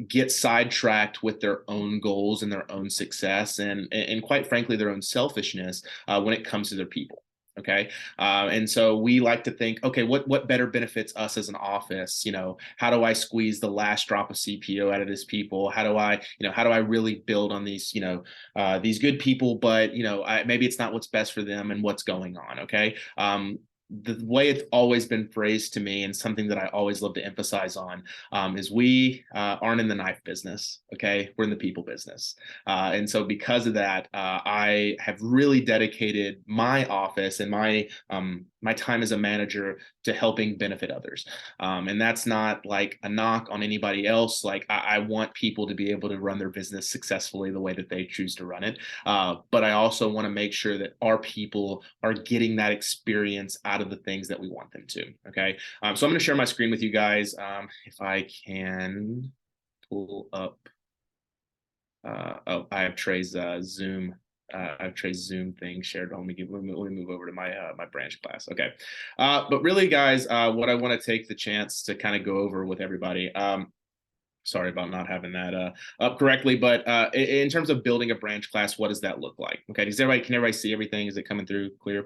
get sidetracked with their own goals and their own success and quite frankly their own selfishness when it comes to their people. Okay, and so we like to think, okay, what better benefits us as an office? You know, how do I squeeze the last drop of CPO out of these people? How do I really build on these these good people? But maybe it's not what's best for them and what's going on. Okay, the way it's always been phrased to me, and something that I always love to emphasize on, is we aren't in the knife business. Okay, we're in the people business. And so because of that, I have really dedicated my office and my time as a manager to helping benefit others. And that's not like a knock on anybody else. Like, I want people to be able to run their business successfully the way that they choose to run it. But I also want to make sure that our people are getting that experience out of the things that we want them to. Okay, so I'm going to share my screen with you guys. If I can pull up. I have Trey's Zoom. I have Trey's Zoom thing shared. Let me move over to my my branch class. Okay, but really, guys, what I want to take the chance to kind of go over with everybody. Sorry about not having that up correctly, but in terms of building a branch class, what does that look like? Okay, can everybody see everything? Is it coming through clear?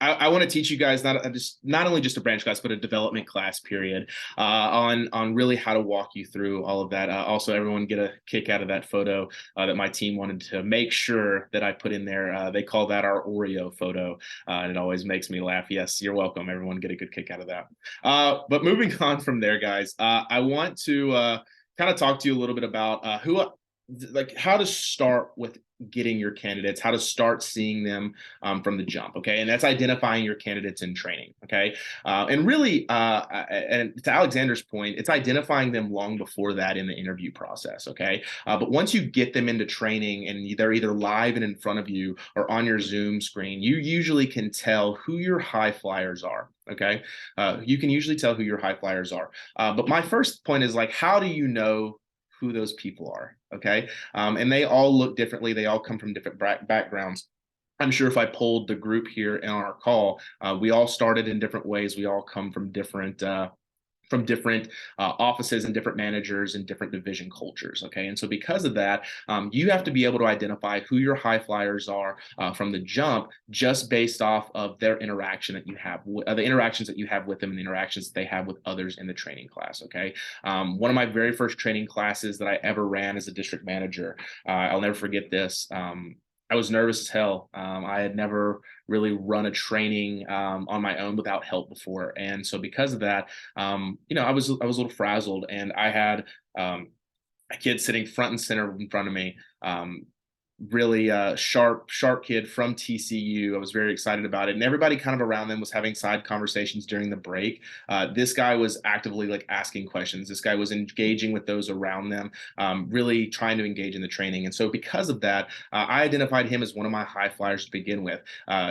I want to teach you guys not only just a branch class, but a development class period on really how to walk you through all of that. Also, everyone get a kick out of that photo that my team wanted to make sure that I put in there. They call that our Oreo photo, and it always makes me laugh. Yes, you're welcome. Everyone get a good kick out of that. But moving on from there, guys, I want to kind of talk to you a little bit about how to start with getting your candidates, how to start seeing them from the jump. Okay, and that's identifying your candidates in training. Okay, and really, and to Alexander's point, it's identifying them long before that in the interview process. Okay, but once you get them into training and they're either live and in front of you or on your Zoom screen, you usually can tell who your high flyers are. Okay, you can usually tell who your high flyers are. But my first point is, like, how do you know who those people are? Okay, and they all look differently. They all come from different backgrounds. I'm sure if I polled the group here in our call, we all started in different ways. We all come from different offices and different managers and different division cultures. Okay, and so because of that, you have to be able to identify who your high flyers are from the jump, just based off of their interaction that you have, the interactions that you have with them, and the interactions that they have with others in the training class. Okay, one of my very first training classes that I ever ran as a district manager, I'll never forget this. I was nervous as hell. I had never really run a training on my own without help before, and so because of that, I was a little frazzled, and I had a kid sitting front and center in front of me. Really sharp kid from TCU. I was very excited about it, and everybody kind of around them was having side conversations during the break. This guy was actively like asking questions. This guy was engaging with those around them, really trying to engage in the training. And so because of that, I identified him as one of my high flyers to begin with.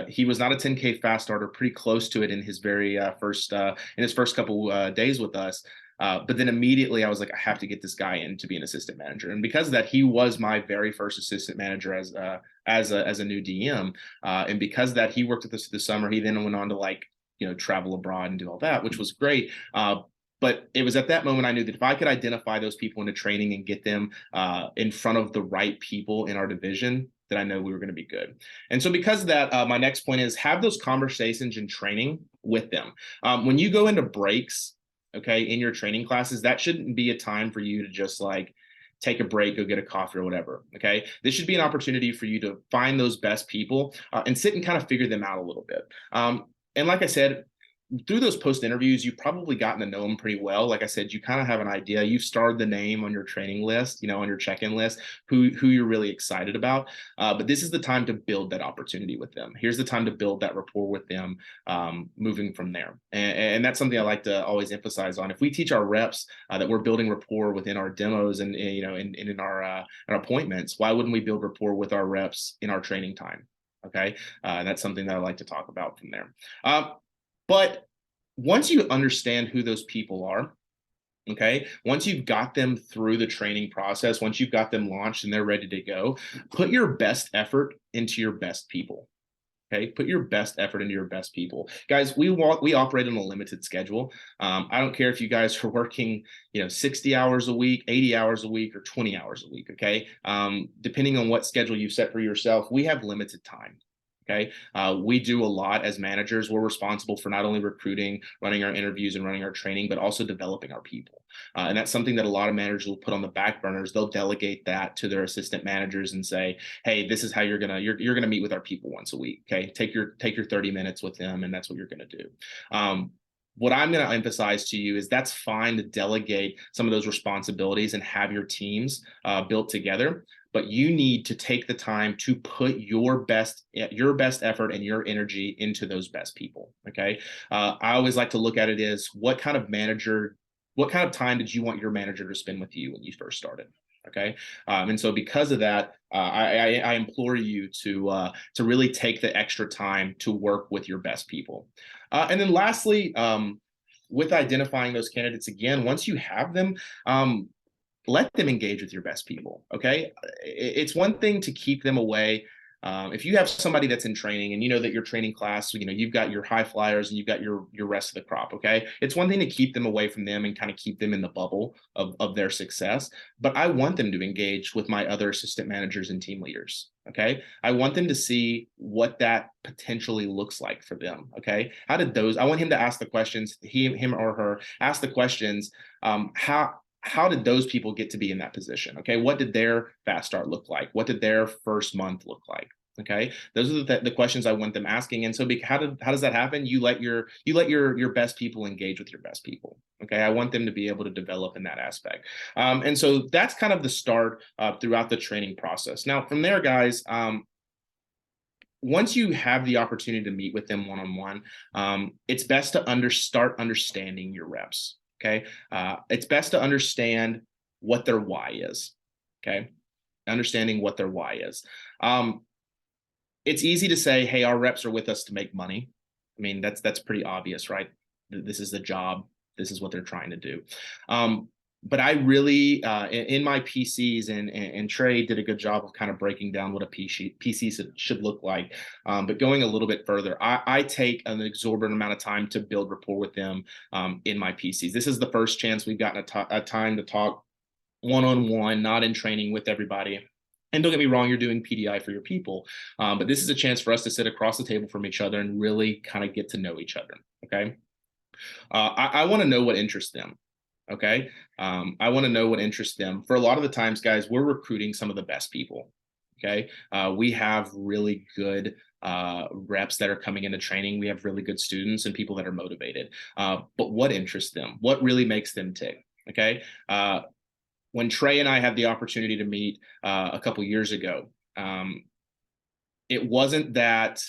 He was not a 10K fast starter, pretty close to it in his very first couple days with us. But then immediately I was like, I have to get this guy in to be an assistant manager. And because of that, he was my very first assistant manager as a new DM. And because of that, he worked with us this summer. He then went on to travel abroad and do all that, which was great. But it was at that moment I knew that if I could identify those people into training and get them in front of the right people in our division, that I know we were going to be good. And so because of that, my next point is have those conversations in training with them. When you go into breaks, okay, in your training classes, that shouldn't be a time for you to just like take a break, go get a coffee or whatever. Okay. This should be an opportunity for you to find those best people and sit and kind of figure them out a little bit. And like I said, through those post interviews, you've probably gotten to know them pretty well. Like I said, you kind of have an idea. You've starred the name on your training list, on your check-in list, who you're really excited about. But this is the time to build that opportunity with them. Here's the time to build that rapport with them, moving from there. And that's something I like to always emphasize on. If we teach our reps that we're building rapport within our demos and in our appointments, why wouldn't we build rapport with our reps in our training time? Okay, that's something that I like to talk about from there. But once you understand who those people are, okay, once you've got them through the training process, once you've got them launched and they're ready to go, put your best effort into your best people. Okay, put your best effort into your best people. Guys, we operate on a limited schedule. I don't care if you guys are working, 60 hours a week, 80 hours a week, or 20 hours a week, okay? Depending on what schedule you set for yourself, we have limited time. Okay. We do a lot as managers. We're responsible for not only recruiting, running our interviews and running our training, but also developing our people. And that's something that a lot of managers will put on the back burners. They'll delegate that to their assistant managers and say, hey, this is how you're going to meet with our people once a week. Okay. Take your 30 minutes with them. And that's what you're going to do. What I'm going to emphasize to you is that's fine to delegate some of those responsibilities and have your teams built together. But you need to take the time to put your best effort and your energy into those best people. Okay. I always like to look at it as what kind of time did you want your manager to spend with you when you first started? Okay. And so because of that, I implore you to really take the extra time to work with your best people. And then lastly, with identifying those candidates, again, once you have them, let them engage with your best people. Okay. It's one thing to keep them away. If you have somebody that's in training and you know that your training class, you've got your high flyers and you've got your rest of the crop. Okay. It's one thing to keep them away from them and kind of keep them in the bubble of their success. But I want them to engage with my other assistant managers and team leaders. Okay. I want them to see what that potentially looks like for them. Okay. I want him to ask the questions, him or her ask the questions. How did those people get to be in that position? Okay. What did their fast start look like? What did their first month look like? Okay. Those are the questions I want them asking. And so how does that happen? You let your best people engage with your best people. Okay. I want them to be able to develop in that aspect. And so that's kind of the start throughout the training process. Now from there, guys, once you have the opportunity to meet with them one-on-one, it's best to start understanding your reps. Okay. It's best to understand what their why is. Okay. Understanding what their why is. It's easy to say, hey, our reps are with us to make money. I mean, that's pretty obvious, right? This is the job. This is what they're trying to do. But I really, in my PCs, and Tre did a good job of kind of breaking down what a PC should look like. But going a little bit further, I take an exorbitant amount of time to build rapport with them in my PCs. This is the first chance we've gotten a time to talk one-on-one, not in training with everybody. And don't get me wrong, you're doing PDI for your people. But this is a chance for us to sit across the table from each other and really kind of get to know each other. Okay. I want to know what interests them. Okay. I want to know what interests them. For a lot of the times, guys, we're recruiting some of the best people. Okay. We have really good reps that are coming into training. We have really good students and people that are motivated. But what interests them? What really makes them tick? Okay. When Tre and I had the opportunity to meet a couple years ago, it wasn't that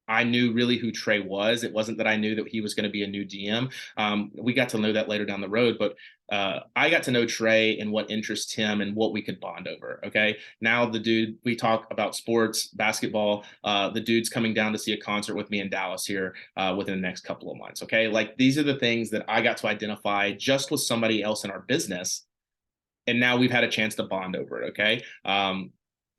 I knew really who Tre was. It wasn't that I knew that he was going to be a new DM. We got to know that later down the road, but I got to know Tre and what interests him and what we could bond over. Okay. Now the dude, we talk about sports, basketball. The dude's coming down to see a concert with me in Dallas here within the next couple of months. Okay. Like these are the things that I got to identify just with somebody else in our business. And now we've had a chance to bond over it. Okay.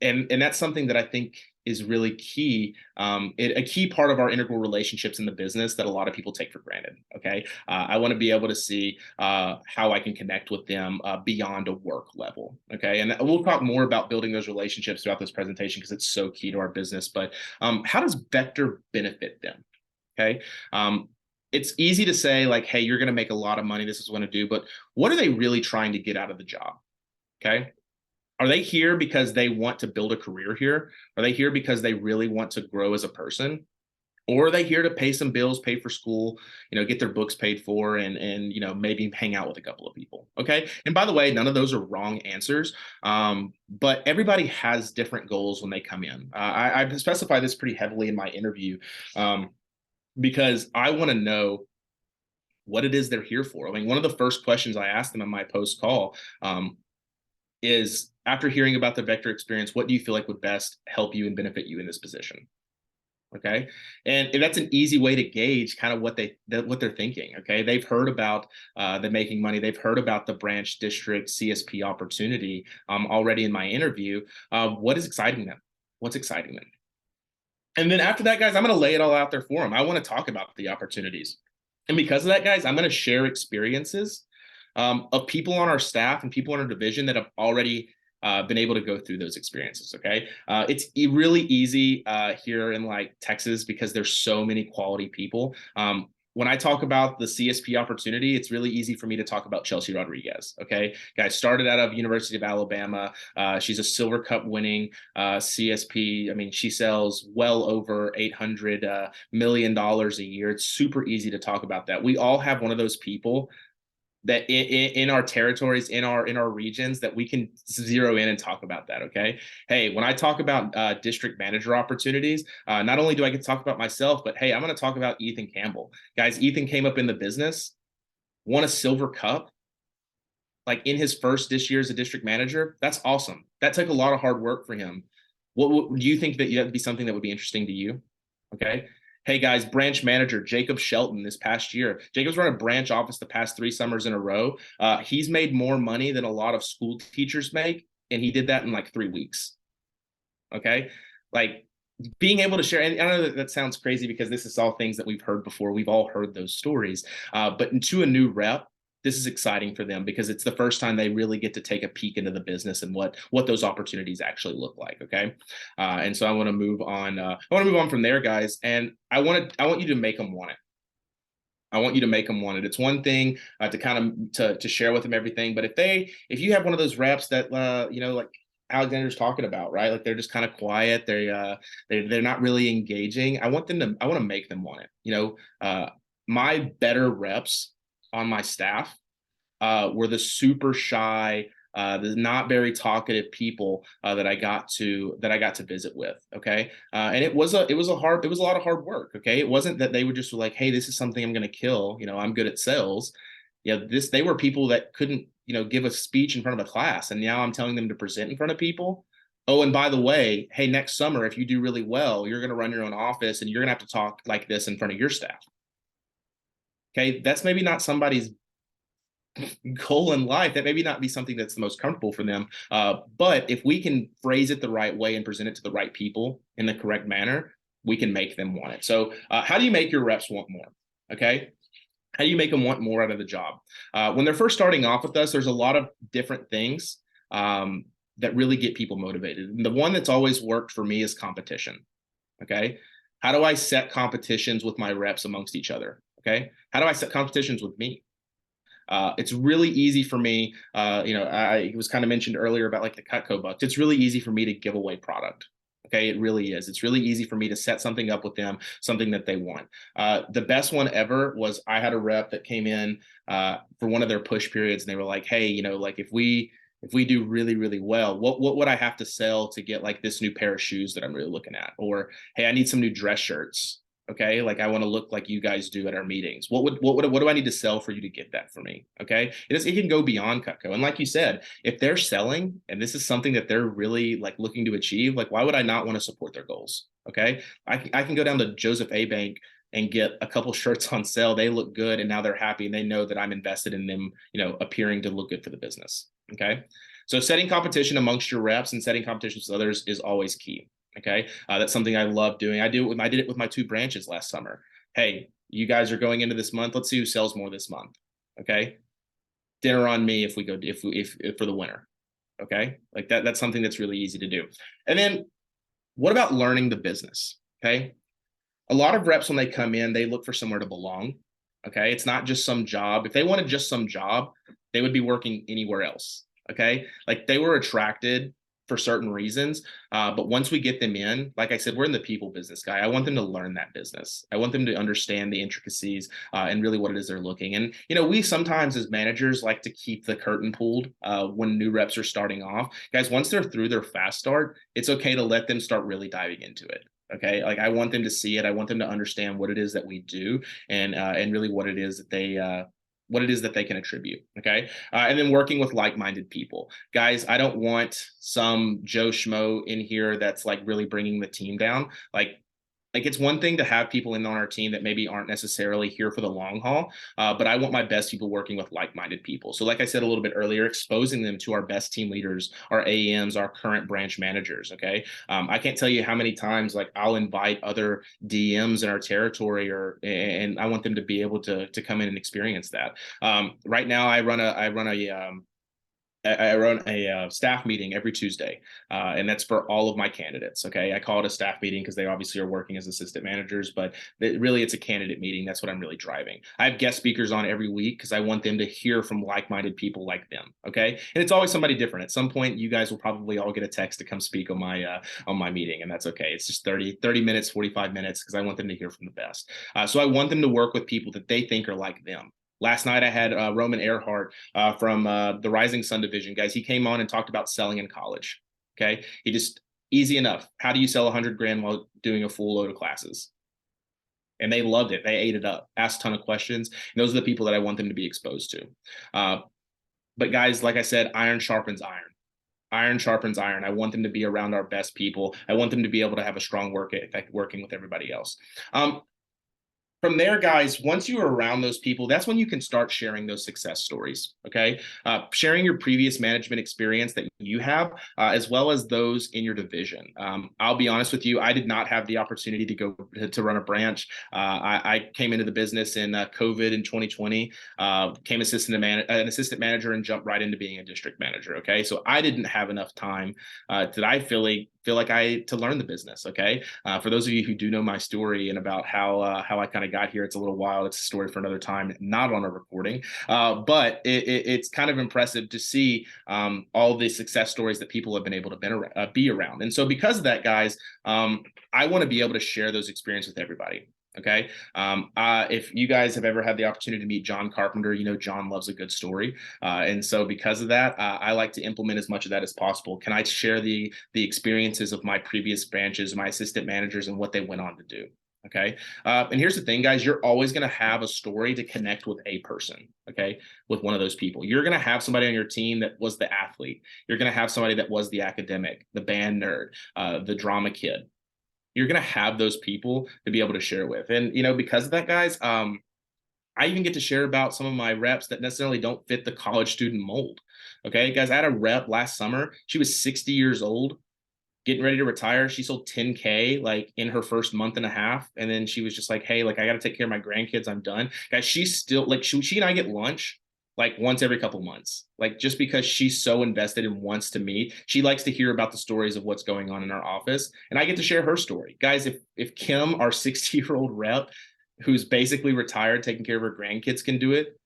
And that's something that I think is really key, a key part of our integral relationships in the business that a lot of people take for granted. Okay, I want to be able to see how I can connect with them beyond a work level. Okay, and we'll talk more about building those relationships throughout this presentation because it's so key to our business. But how does Vector benefit them? Okay. It's easy to say like, hey, you're going to make a lot of money. This is what to do. But what are they really trying to get out of the job? Okay. Are they here because they want to build a career here? Are they here because they really want to grow as a person? Or are they here to pay some bills, pay for school, get their books paid for and maybe hang out with a couple of people? Okay. And by the way, none of those are wrong answers. But everybody has different goals when they come in. I specify this pretty heavily in my interview because I want to know what it is they're here for. I mean, one of the first questions I asked them in my post call is, after hearing about the Vector experience, what do you feel like would best help you and benefit you in this position? Okay. And that's an easy way to gauge kind of what they're thinking. Okay. They've heard about the making money. They've heard about the branch district CSP opportunity already in my interview. What is exciting them? What's exciting them? And then after that, guys, I'm going to lay it all out there for them. I want to talk about the opportunities. And because of that, guys, I'm going to share experiences of people on our staff and people in our division that have already been able to go through those experiences. Okay. It's really easy here in like Texas because there's so many quality people. When I talk about the CSP opportunity, it's really easy for me to talk about Chelsea Rodriguez. Okay. Guys, started out of University of Alabama. She's a Silver Cup winning CSP. I mean, she sells well over $800 million a year. It's super easy to talk about that. We all have one of those people that in our territories, in our regions, that we can zero in and talk about that. Okay. Hey, when I talk about district manager opportunities, not only do I get to talk about myself, but hey, I'm going to talk about Ethan Campbell. Guys, Ethan came up in the business, won a Silver Cup, like in his first this year as a district manager. That's awesome. That took a lot of hard work for him. What do you think that that'd be something that would be interesting to you? Okay. Hey guys, branch manager Jacob Shelton this past year. Jacob's run a branch office the past 3 summers in a row. He's made more money than a lot of school teachers make, and he did that in like 3 weeks. Okay, like being able to share. And I know that sounds crazy because this is all things that we've heard before. We've all heard those stories, but into a new rep, this is exciting for them because it's the first time they really get to take a peek into the business and what those opportunities actually look like. Okay. And so I want to move on. I want to move on from there, guys. And I want you to make them want it. I want you to make them want it. It's one thing to kind of to share with them everything. But if you have one of those reps that, like Alexander's talking about, right? Like they're just kind of quiet. They're not really engaging. I want to make them want it. My better reps on my staff were the super shy, the not very talkative people that I got to visit with. Okay. And it was a lot of hard work. Okay. It wasn't that they were just like, hey, this is something I'm going to kill. I'm good at sales. Yeah. They were people that couldn't, give a speech in front of a class. And now I'm telling them to present in front of people. Oh, and by the way, hey, next summer, if you do really well, you're going to run your own office and you're going to have to talk like this in front of your staff. Okay, that's maybe not somebody's goal in life. That maybe not be something that's the most comfortable for them. But if we can phrase it the right way and present it to the right people in the correct manner, we can make them want it. So how do you make your reps want more? Okay. How do you make them want more out of the job? When they're first starting off with us, there's a lot of different things that really get people motivated. And the one that's always worked for me is competition. Okay. How do I set competitions with my reps amongst each other? Okay. How do I set competitions with me? It's really easy for me. It was kind of mentioned earlier about like the Cutco bucks. It's really easy for me to give away product. Okay, it really is. It's really easy for me to set something up with them, something that they want. The best one ever was I had a rep that came in for one of their push periods, and they were like, "Hey, like if we do really, really well, what would I have to sell to get like this new pair of shoes that I'm really looking at? Or hey, I need some new dress shirts. Okay, like I want to look like you guys do at our meetings. What do I need to sell for you to get that for me? Okay, it can go beyond Cutco. And like you said, if they're selling and this is something that they're really like looking to achieve, like why would I not want to support their goals? Okay, I can go down to Joseph A. Bank and get a couple shirts on sale. They look good, and now they're happy, and they know that I'm invested in them, appearing to look good for the business. Okay, so setting competition amongst your reps and setting competitions with others is always key. Okay, that's something I love doing. I did it with my 2 branches last summer. Hey, you guys are going into this month. Let's see who sells more this month. Okay, dinner on me if for the winner. Okay, like that's something that's really easy to do. And then what about learning the business? Okay, a lot of reps when they come in, they look for somewhere to belong. Okay, it's not just some job. If they wanted just some job, they would be working anywhere else. Okay, like they were attracted for certain reasons. But once we get them in, like I said, we're in the people business, guy. I want them to learn that business. I want them to understand the intricacies and really what it is they're looking. And, we sometimes as managers like to keep the curtain pulled when new reps are starting off. Guys, once they're through their fast start, it's okay to let them start really diving into it. Okay, like I want them to see it. I want them to understand what it is that we do and really what it is that they can attribute. Okay, and then working with like-minded people, guys. I don't want some Joe Schmo in here that's like really bringing the team down. Like it's one thing to have people in on our team that maybe aren't necessarily here for the long haul, but I want my best people working with like-minded people. So like I said a little bit earlier, exposing them to our best team leaders, our AMs, our current branch managers, okay? I can't tell you how many times like I'll invite other DMs in our territory and I want them to be able to come in and experience that. Right now I run a staff meeting every Tuesday, and that's for all of my candidates. Okay, I call it a staff meeting because they obviously are working as assistant managers, but it's a candidate meeting. That's what I'm really driving. I have guest speakers on every week because I want them to hear from like-minded people like them. Okay, and it's always somebody different. At some point, you guys will probably all get a text to come speak on my meeting, and that's okay. It's just 30 minutes, 45 minutes because I want them to hear from the best. So I want them to work with people that they think are like them. Last night I had Roman Earhart from the Rising Sun division. Guys, he came on and talked about selling in college. Okay, he just easy enough. How do you sell $100,000 while doing a full load of classes? And they loved it. They ate it up. Asked a ton of questions. And those are the people that I want them to be exposed to. But guys, like I said, iron sharpens iron. Iron sharpens iron. I want them to be around our best people. I want them to be able to have a strong work ethic working with everybody else. From there, guys, once you are around those people, that's when you can start sharing those success stories, okay? Sharing your previous management experience that you have, as well as those in your division. I'll be honest with you, I did not have the opportunity to go to run a branch. I came into the business in COVID in 2020, became an assistant manager and jumped right into being a district manager, okay? So I didn't have enough time that I feel like to learn the business. Okay. For those of you who do know my story and about how I kind of got here, it's a little wild. It's a story for another time, not on a recording. But it's kind of impressive to see all the success stories that people have been able to be around. And so because of that, guys, I want to be able to share those experiences with everybody. Okay. If you guys have ever had the opportunity to meet John Carpenter, John loves a good story. And so because of that, I like to implement as much of that as possible. Can I share the experiences of my previous branches, my assistant managers, and what they went on to do? Okay. And here's the thing, guys, you're always going to have a story to connect with a person. Okay. With one of those people, you're going to have somebody on your team that was the athlete. You're going to have somebody that was the academic, the band nerd, the drama kid. You're going to have those people to be able to share with. And, because of that, guys, I even get to share about some of my reps that necessarily don't fit the college student mold. Okay, guys, I had a rep last summer. She was 60 years old, getting ready to retire. She sold 10K like in her first month and a half. And then she was just like, hey, like I got to take care of my grandkids. I'm done. Guys, she's still like, she and I get lunch like once every couple months, like just because she's so invested and wants to meet. She likes to hear about the stories of what's going on in our office. And I get to share her story. Guys, if Kim, our 60-year-old rep, who's basically retired, taking care of her grandkids, can do it,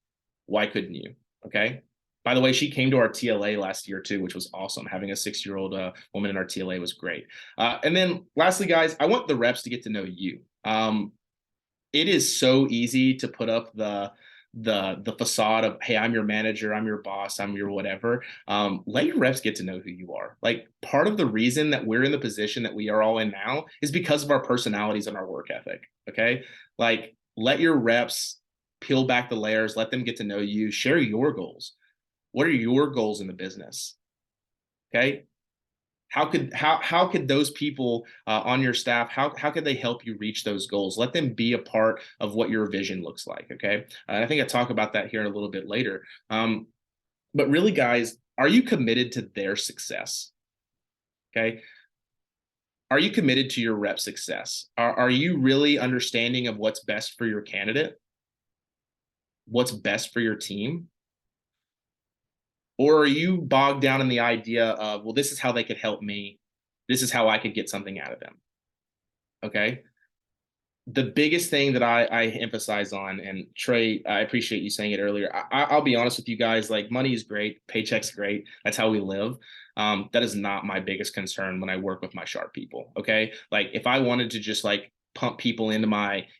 Why couldn't you? Okay. By the way, she came to our TLA last year too, which was awesome. Having a 6-year-old woman in our TLA was great. And then lastly, guys, I want the reps to get to know you. It is so easy to put up the facade of, hey, I'm your manager, I'm your boss, I'm your whatever. Let your reps get to know who you are. Like, part of the reason that we're in the position that we are all in now is because of our personalities and our work ethic. Okay. Like, let your reps peel back the layers, let them get to know you, share your goals. What are your goals in the business? Okay. How could those people on your staff, how could they help you reach those goals? Let them be a part of what your vision looks like. Okay. And I think I talk about that here a little bit later. But really, guys, are you committed to their success? Okay. Are you committed to your rep success? Are you really understanding of what's best for your candidate? What's best for your team? Or are you bogged down in the idea of, well, this is how they could help me. This is how I could get something out of them. Okay. The biggest thing that I emphasize on, and Trey, I appreciate you saying it earlier. I'll be honest with you guys, like, money is great. Paycheck's great. That's how we live. That is not my biggest concern when I work with my sharp people. Okay. Like, if I wanted to just like pump people into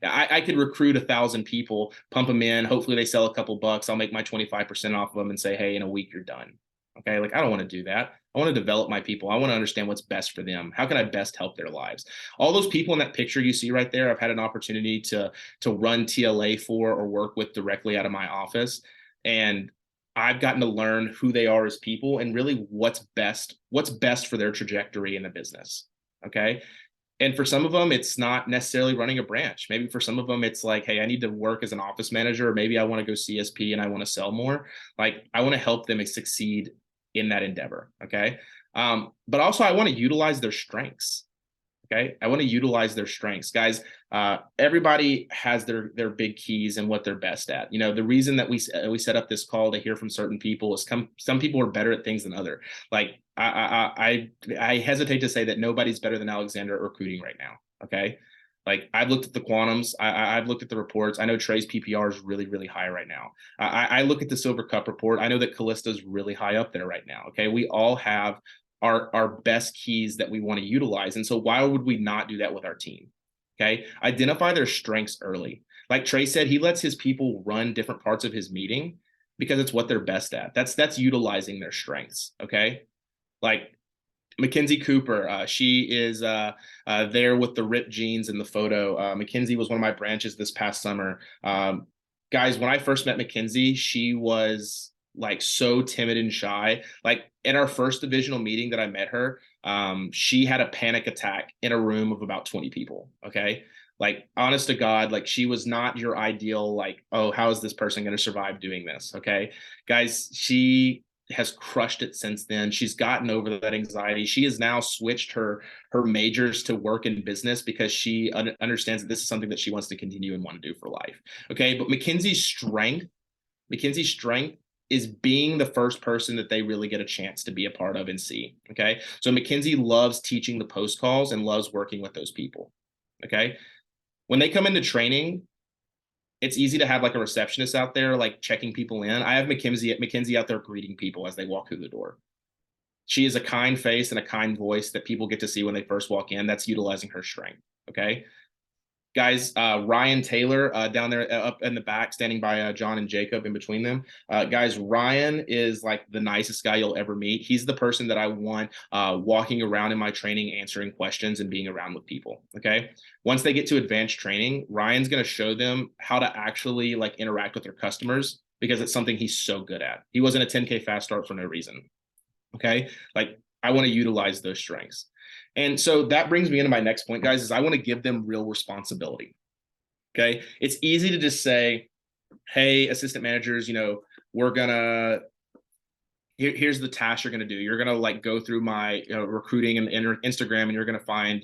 I could recruit 1,000 people, pump them in. Hopefully they sell a couple bucks. I'll make my 25% off of them and say, hey, in a week, you're done. Okay. Like, I don't want to do that. I want to develop my people. I want to understand what's best for them. How can I best help their lives? All those people in that picture you see right there, I've had an opportunity to run TLA for or work with directly out of my office. And I've gotten to learn who they are as people and really what's best for their trajectory in the business. Okay. And for some of them, it's not necessarily running a branch. Maybe for some of them, it's like, hey, I need to work as an office manager, or maybe I want to go CSP and I want to sell more. Like, I want to help them succeed in that endeavor. Okay. But also I want to utilize their strengths. Okay. I want to utilize their strengths, guys. Everybody has their big keys and what they're best at. You know, the reason that we set up this call to hear from certain people is some people are better at things than other. Like, I hesitate to say that nobody's better than Alexander at recruiting right now. Okay. Like, I've looked at the quantums. I've looked at the reports. I know Tre's PPR is really, really high right now. I look at the Silver Cup report. I know that Callista's really high up there right now. Okay. We all have our best keys that we want to utilize. And so why would we not do that with our team? Okay. Identify their strengths early. Like Tre said, he lets his people run different parts of his meeting because it's what they're best at. That's utilizing their strengths. Okay. Like, Mackenzie Cooper, she is there with the ripped jeans in the photo. Mackenzie was one of my branches this past summer. Guys, when I first met Mackenzie, she was like so timid and shy. Like, in our first divisional meeting that I met her, she had a panic attack in a room of about 20 people. Okay. Like, honest to God, like, she was not your ideal, like, oh, how is this person going to survive doing this? Okay. Guys, she has crushed it since then. She's gotten over that anxiety. She has now switched her majors to work in business because she understands that this is something that she wants to continue and want to do for life. Okay. But Mackenzie's strength is being the first person that they really get a chance to be a part of and see. Okay. So Mackenzie loves teaching the post calls and loves working with those people. Okay. When they come into training, it's easy to have like a receptionist out there, like checking people in. I have Mackenzie out there greeting people as they walk through the door. She is a kind face and a kind voice that people get to see when they first walk in. That's utilizing her strength. Okay. Guys, Ryan Taylor down there up in the back, standing by John and Jacob in between them. Guys, Ryan is like the nicest guy you'll ever meet. He's the person that I want walking around in my training, answering questions and being around with people. Okay. Once they get to advanced training, Ryan's going to show them how to actually like interact with their customers because it's something he's so good at. He wasn't a 10K fast start for no reason. Okay. Like, I want to utilize those strengths. And so that brings me into my next point, guys, is I want to give them real responsibility. Okay. It's easy to just say, hey, assistant managers, you know, we're going to, here's the task you're going to do. You're going to like go through my recruiting and Instagram, and you're going to find,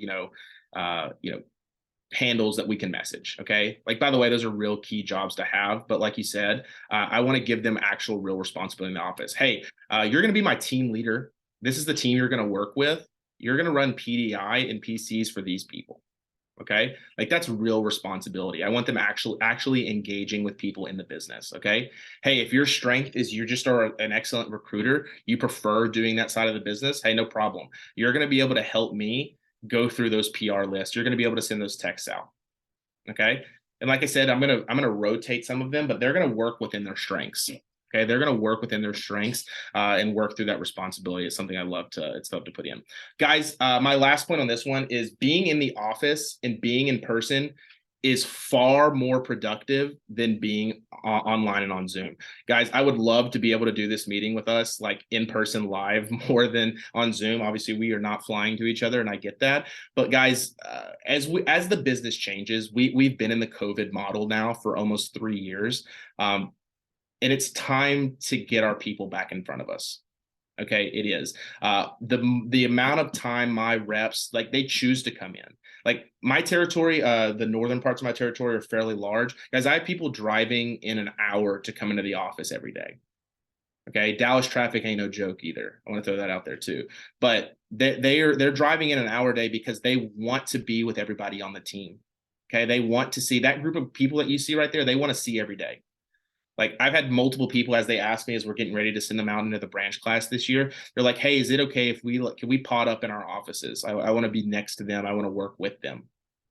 handles that we can message. Okay. Like, by the way, those are real key jobs to have. But like you said, I want to give them actual real responsibility in the office. Hey, you're going to be my team leader. This is the team you're going to work with. You're going to run PDI and PCs for these people. Okay. Like that's real responsibility. I want them actually engaging with people in the business. Okay. Hey, if your strength is you just are an excellent recruiter, you prefer doing that side of the business. Hey, no problem. You're going to be able to help me go through those PR lists. You're going to be able to send those texts out. Okay. And like I said, I'm going to rotate some of them, but they're going to work within their strengths. Okay, they're going to work within their strengths and work through that responsibility. It's something I love to put in. Guys, my last point on this one is being in the office and being in person is far more productive than being online and on Zoom. Guys, I would love to be able to do this meeting with us like in person live more than on Zoom. Obviously, we are not flying to each other, and I get that. But guys, as the business changes, we've been in the COVID model now for almost 3 years. And it's time to get our people back in front of us. Okay, it is. The amount of time my reps, like they choose to come in. Like my territory, the northern parts of my territory are fairly large. Guys, I have people driving in an hour to come into the office every day. Okay, Dallas traffic ain't no joke either. I want to throw that out there too. But they're driving in an hour a day because they want to be with everybody on the team. Okay, they want to see that group of people that you see right there. They want to see every day. Like I've had multiple people as they ask me as we're getting ready to send them out into the branch class this year, they're like, hey, is it okay if can we pod up in our offices? I want to be next to them. I want to work with them.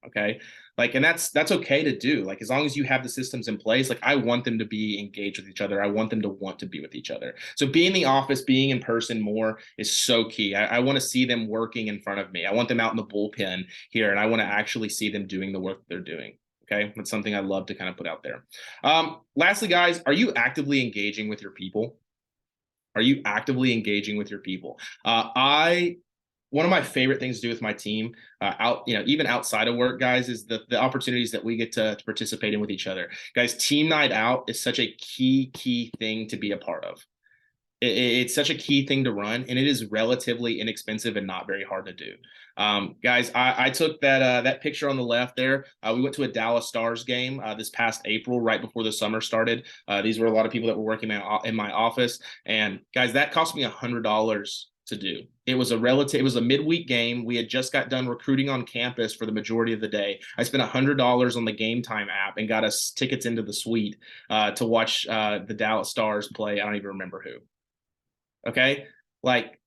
Okay. Like, and that's okay to do. Like, as long as you have the systems in place, like I want them to be engaged with each other. I want them to want to be with each other. So being in the office, being in person more is so key. I want to see them working in front of me. I want them out in the bullpen here, and I want to actually see them doing the work they're doing. Okay, that's something I love to kind of put out there. Lastly, guys, are you actively engaging with your people? Are you actively engaging with your people? One of my favorite things to do with my team, even outside of work, guys, is the opportunities that we get to participate in with each other. Guys, team night out is such a key thing to be a part of. It's such a key thing to run, and it is relatively inexpensive and not very hard to do. Guys, I took that picture on the left there. We went to a Dallas Stars game this past April, right before the summer started. These were a lot of people that were working in my office, and guys, that cost me $100 to do. It was a midweek game. We had just got done recruiting on campus for the majority of the day. I spent $100 on the Game Time app and got us tickets into the suite to watch the Dallas Stars play. I don't even remember who. Okay, like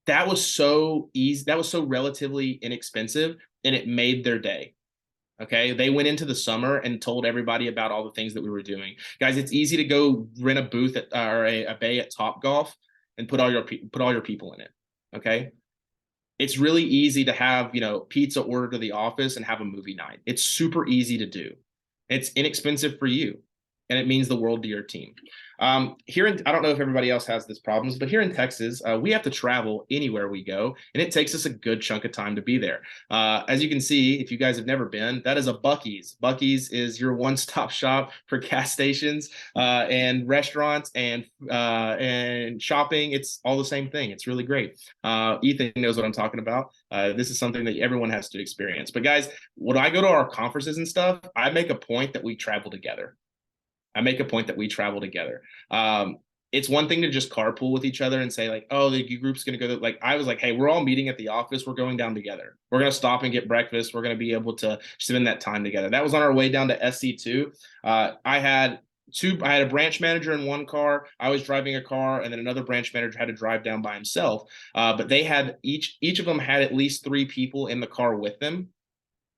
that was so easy. That was so relatively inexpensive, and it made their day. Okay, they went into the summer and told everybody about all the things that we were doing. Guys, it's easy to go rent a booth or a bay at Topgolf and put all your people in it. Okay, it's really easy to have pizza ordered to the office and have a movie night. It's super easy to do. It's inexpensive for you, and it means the world to your team. I don't know if everybody else has this problems, but here in Texas, we have to travel anywhere we go, and it takes us a good chunk of time to be there. As you can see, if you guys have never been, that is a Buc-ee's. Buc-ee's is your one-stop shop for gas stations and restaurants and shopping. It's all the same thing. It's really great. Ethan knows what I'm talking about. This is something that everyone has to experience. But guys, when I go to our conferences and stuff, I make a point that we travel together. It's one thing to just carpool with each other and say like, oh, the group's going to go. Like I was like, hey, we're all meeting at the office. We're going down together. We're going to stop and get breakfast. We're going to be able to spend that time together. That was on our way down to SC2. I had a branch manager in one car. I was driving a car, and then another branch manager had to drive down by himself. But they had each of them had at least 3 people in the car with them.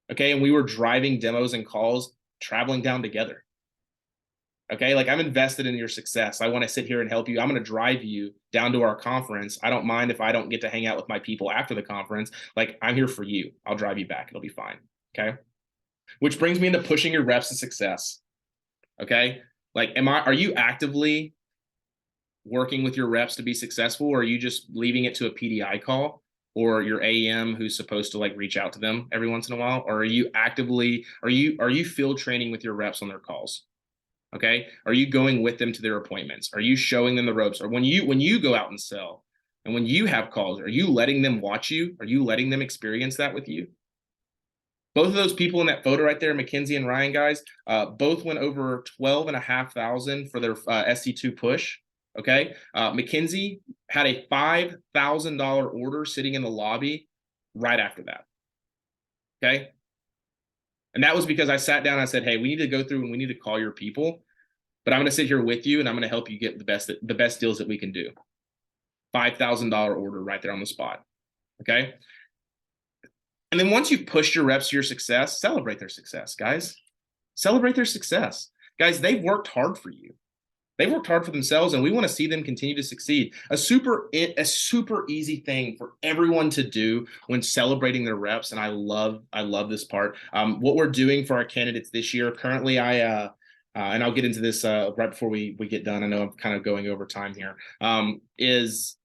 Okay. And we were driving demos and calls, traveling down together. Okay, like I'm invested in your success. I want to sit here and help you. I'm going to drive you down to our conference. I don't mind if I don't get to hang out with my people after the conference. Like I'm here for you. I'll drive you back. It'll be fine. Okay. Which brings me into pushing your reps to success. Okay. Like, are you actively working with your reps to be successful, or are you just leaving it to a PDI call or your AM who's supposed to like reach out to them every once in a while? Or are you field training with your reps on their calls? Okay. Are you going with them to their appointments? Are you showing them the ropes? Or when you go out and sell and when you have calls, are you letting them watch you? Are you letting them experience that with you? Both of those people in that photo right there, Mackenzie and Ryan, guys, both went over 12,500 for their SC2 push. Okay. Mackenzie had a $5,000 order sitting in the lobby right after that. Okay. And that was because I sat down and I said, hey, we need to go through and we need to call your people, but I'm going to sit here with you and I'm going to help you get the best deals that we can do. $5,000 order right there on the spot. Okay. And then once you've pushed your reps to your success, celebrate their success, guys. Celebrate their success. Guys, they've worked hard for you. They've worked hard for themselves, and we want to see them continue to succeed. A super easy thing for everyone to do when celebrating their reps, and I love this part. What we're doing for our candidates this year, currently, and I'll get into this right before we get done. I know I'm kind of going over time here. Is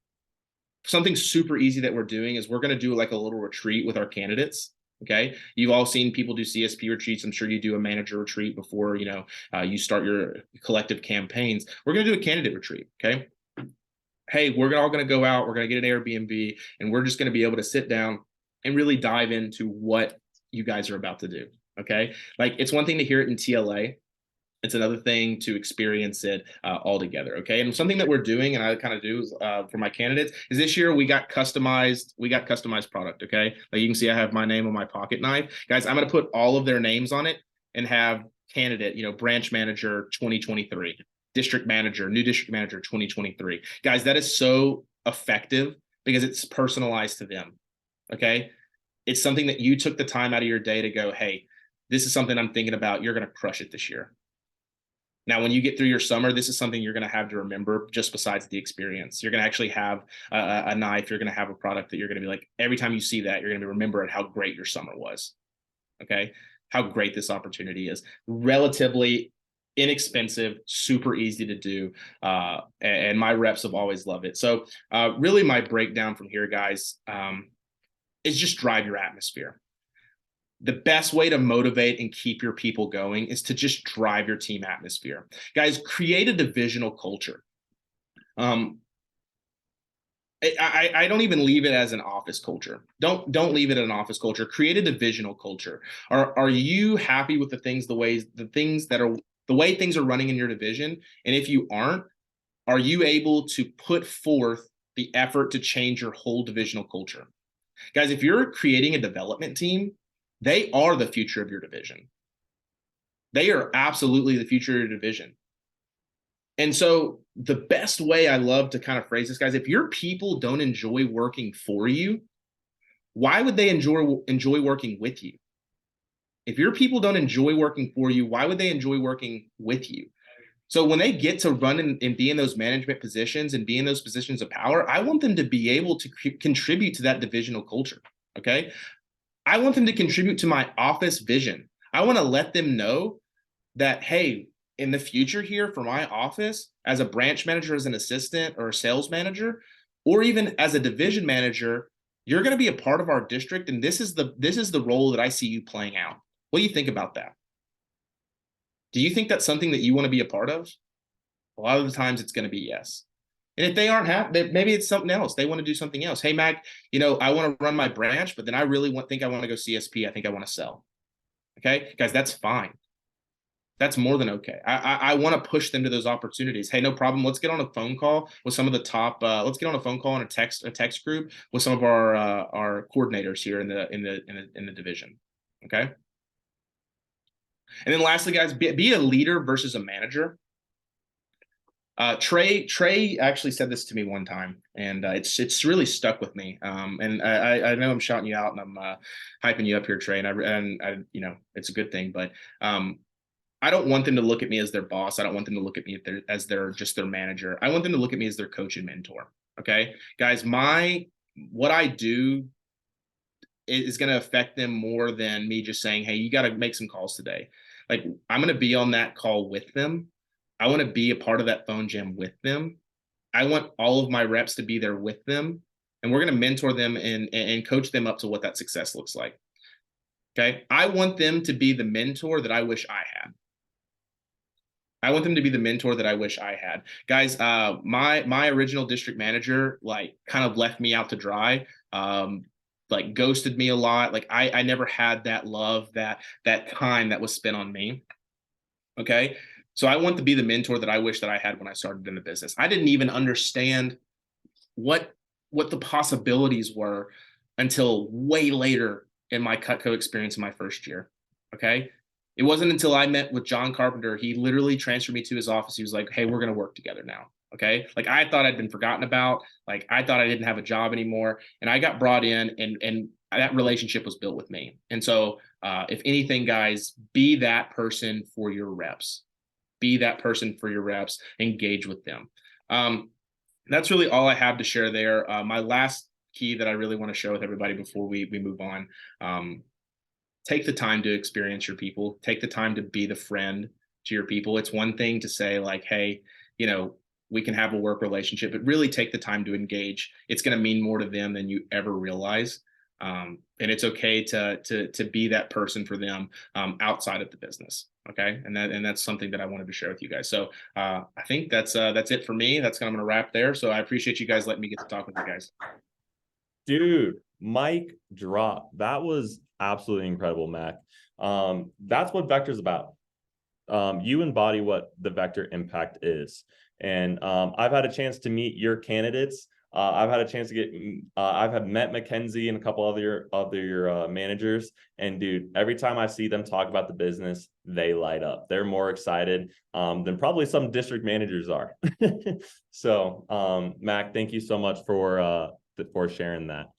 something super easy that we're doing is we're going to do like a little retreat with our candidates. Okay. You've all seen people do CSP retreats. I'm sure you do a manager retreat before, you start your collective campaigns. We're going to do a candidate retreat. Okay. Hey, we're all going to go out. We're going to get an Airbnb and we're just going to be able to sit down and really dive into what you guys are about to do. Okay. Like it's one thing to hear it in TLA. It's another thing to experience it all together. Okay. And something that we're doing, and I kind of do for my candidates, is this year we got customized product. Okay. Like you can see, I have my name on my pocket knife. Guys, I'm going to put all of their names on it and have candidate, branch manager 2023, district manager, new district manager 2023. Guys, that is so effective because it's personalized to them. Okay. It's something that you took the time out of your day to go, hey, this is something I'm thinking about. You're going to crush it this year. Now, when you get through your summer, this is something you're going to have to remember just besides the experience. You're going to actually have a knife. You're going to have a product that you're going to be like, every time you see that, you're going to remember how great your summer was. Okay. How great this opportunity is. Relatively inexpensive, super easy to do. And my reps have always loved it. So really my breakdown from here, guys, is just drive your atmosphere. The best way to motivate and keep your people going is to just drive your team atmosphere. Guys, create a divisional culture. I don't even leave it as an office culture. Don't leave it an office culture. Create a divisional culture. Are you happy with the way things are running in your division? And if you aren't, are you able to put forth the effort to change your whole divisional culture? Guys, if you're creating a development team, they are the future of your division. They are absolutely the future of your division. And so the best way I love to kind of phrase this, guys, if your people don't enjoy working for you, why would they enjoy working with you? If your people don't enjoy working for you, why would they enjoy working with you? So when they get to run and be in those management positions and be in those positions of power, I want them to be able to contribute to that divisional culture. Okay. I want them to contribute to my office vision. I want to let them know that, hey, in the future here for my office, as a branch manager, as an assistant or a sales manager, or even as a division manager, you're going to be a part of our district. And this is the role that I see you playing out. What do you think about that? Do you think that's something that you want to be a part of? A lot of the times it's going to be yes. And if they aren't happy, maybe it's something else. They want to do something else. Hey, Mac, I want to run my branch, but then I really think I want to go CSP. I think I want to sell. Okay, guys, that's fine. That's more than okay. I want to push them to those opportunities. Hey, no problem. Let's get on a phone call with some of the top. Let's get on a phone call and a text group with some of our coordinators here in the division. Okay. And then lastly, guys, be a leader versus a manager. Tre actually said this to me one time, and it's really stuck with me. And I know I'm shouting you out and I'm hyping you up here, Tre, and I it's a good thing, but I don't want them to look at me as their boss. I don't want them to look at me as their manager. I want them to look at me as their coach and mentor. Okay, guys, what I do is going to affect them more than me just saying, hey, you got to make some calls today. Like I'm going to be on that call with them. I want to be a part of that phone jam with them. I want all of my reps to be there with them. And we're going to mentor them and coach them up to what that success looks like. Okay. I want them to be the mentor that I wish I had. I want them to be the mentor that I wish I had. Guys, my original district manager, kind of left me out to dry. Ghosted me a lot. I never had that love, that time that was spent on me. Okay. So I want to be the mentor that I wish that I had when I started in the business. I didn't even understand what the possibilities were until way later in my Cutco experience in my first year. Okay. It wasn't until I met with John Carpenter, he literally transferred me to his office. He was like, hey, we're going to work together now. Okay. Like I thought I'd been forgotten about. Like I thought I didn't have a job anymore. And I got brought in and that relationship was built with me. And so if anything, guys, be that person for your reps. Be that person for your reps. Engage with them. That's really all I have to share there. My last key that I really want to share with everybody before we move on. Take the time to experience your people. Take the time to be the friend to your people. It's one thing to say like, hey, you know, we can have a work relationship, but really take the time to engage. It's going to mean more to them than you ever realize. And it's okay to be that person for them outside of the business. Okay. And that's something that I wanted to share with you guys. So I think that's it for me. I'm going to wrap there. So I appreciate you guys letting me get to talk with you guys. Dude, mic drop. That was absolutely incredible, Mac. That's what Vector's about. You embody what the Vector impact is. And I've had a chance to meet your candidates. I've had a chance to get, I've met Mackenzie and a couple other your managers. And dude, every time I see them talk about the business, they light up. They're more excited than probably some district managers are. So, Mac, thank you so much for sharing that.